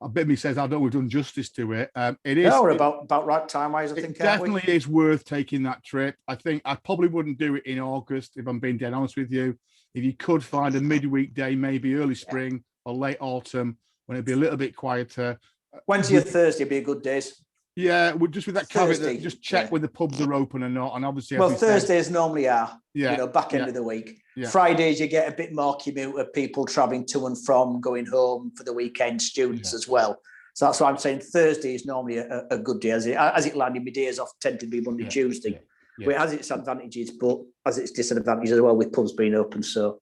a bit of me says I don't we've done justice to it. It is we're about right time wise, I think. It definitely is worth taking that trip. I think I probably wouldn't do it in August, if I'm being dead honest with you. If you could find a midweek day, maybe early spring or late autumn, when it'd be a little bit quieter. Wednesday or Thursday would be a good days. Yeah, just with that caveat, that just check when the pubs are open or not. And obviously, Thursdays normally are, back end of the week. Yeah. Fridays, you get a bit more commute of people travelling to and from, going home for the weekend, students as well. So that's why I'm saying Thursday is normally a good day. As it landed, my days off tend to be Monday, Tuesday. It has its advantages, but has its disadvantages as well with pubs being open. So,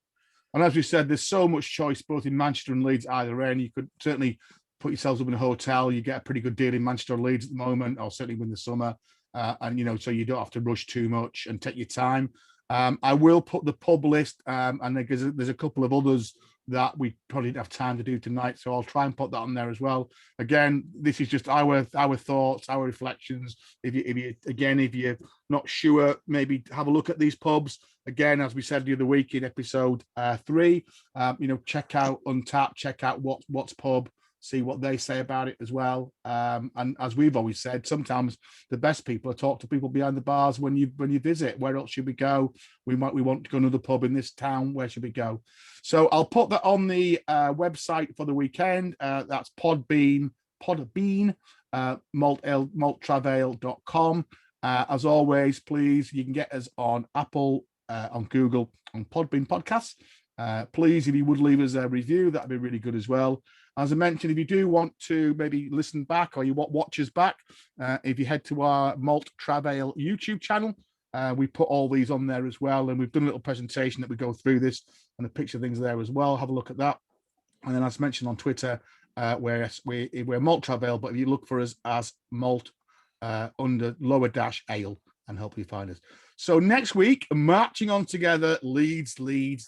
and as we said, there's so much choice both in Manchester and Leeds either end. You could certainly put yourselves up in a hotel. You get a pretty good deal in Manchester or Leeds at the moment, or certainly in the summer. And so you don't have to rush too much and take your time. I will put the pub list, and there's a couple of others that we probably didn't have time to do tonight, so I'll try and put that on there as well. Again, this is just our thoughts, our reflections. If you're not sure, maybe have a look at these pubs. Again, as we said the other week in episode 3, check out Untapped, check out what's pub. See what they say about it as well. And as we've always said, sometimes the best people are talk to people behind the bars when you visit. Where else should we go? We want to go to another pub in this town. Where should we go? So I'll put that on the website for the weekend. That's Podbean, MaltTravAle.com. As always, please, you can get us on Apple, on Google, on Podbean Podcasts. Please, if you would leave us a review, that'd be really good as well. As I mentioned, if you do want to maybe listen back or you want watch us back, if you head to our MaltTravAle YouTube channel, we put all these on there as well. And we've done a little presentation that we go through this and the picture things there as well. Have a look at that. And then as mentioned on Twitter, we're MaltTravAle, but if you look for us as Malt under _ale and help you find us. So next week, marching on together, Leeds. Leeds.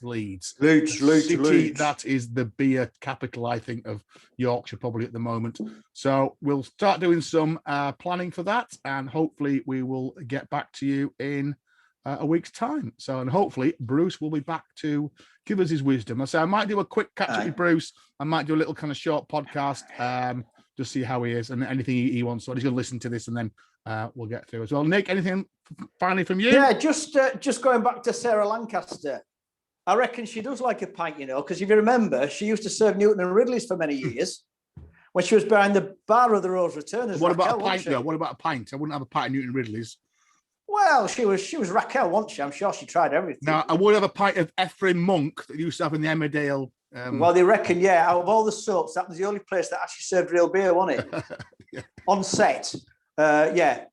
That is the beer capital, I think, of Yorkshire probably at the moment. So we'll start doing some planning for that, and hopefully we will get back to you in a week's time. So, and hopefully Bruce will be back to give us his wisdom. I say I might do a quick catch up with Bruce. I might do a little kind of short podcast, just see how he is and anything he wants. So he's going to listen to this and then we'll get through as well. Nick, anything finally from you? Yeah, just going back to Sarah Lancaster. I reckon she does like a pint, because if you remember, she used to serve Newton and Ridley's for many years when she was behind the bar of the Rose Returners. What about a pint, though? What about a pint? I wouldn't have a pint of Newton and Ridley's. Well, she was Raquel, wasn't she? I'm sure she tried everything. Now, I would have a pint of Ephraim Monk that used to have in the Emmerdale. Well, they reckon, out of all the soaps, that was the only place that actually served real beer, wasn't it? On set. The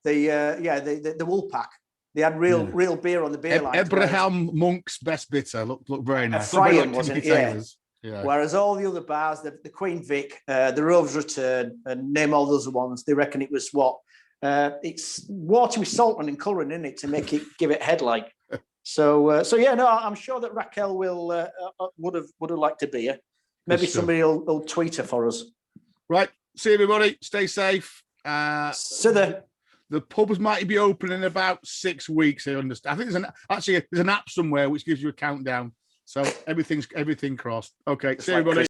Woolpack. They had real beer on the beer line. Abraham Monk's best bitter looked very nice. Frightened, wasn't it? Yeah. Whereas all the other bars, the Queen Vic, the Rove's Return, and name all those ones, they reckon it was it's water with salt and colouring in it to make it give it head like. So yeah, no, I'm sure that Raquel will would have liked to be here. Maybe somebody will tweet her for us. Right. See everybody. Stay safe. So the pubs might be open in about 6 weeks. I understand. I think there's an app somewhere which gives you a countdown. So everything crossed. Okay. See everybody.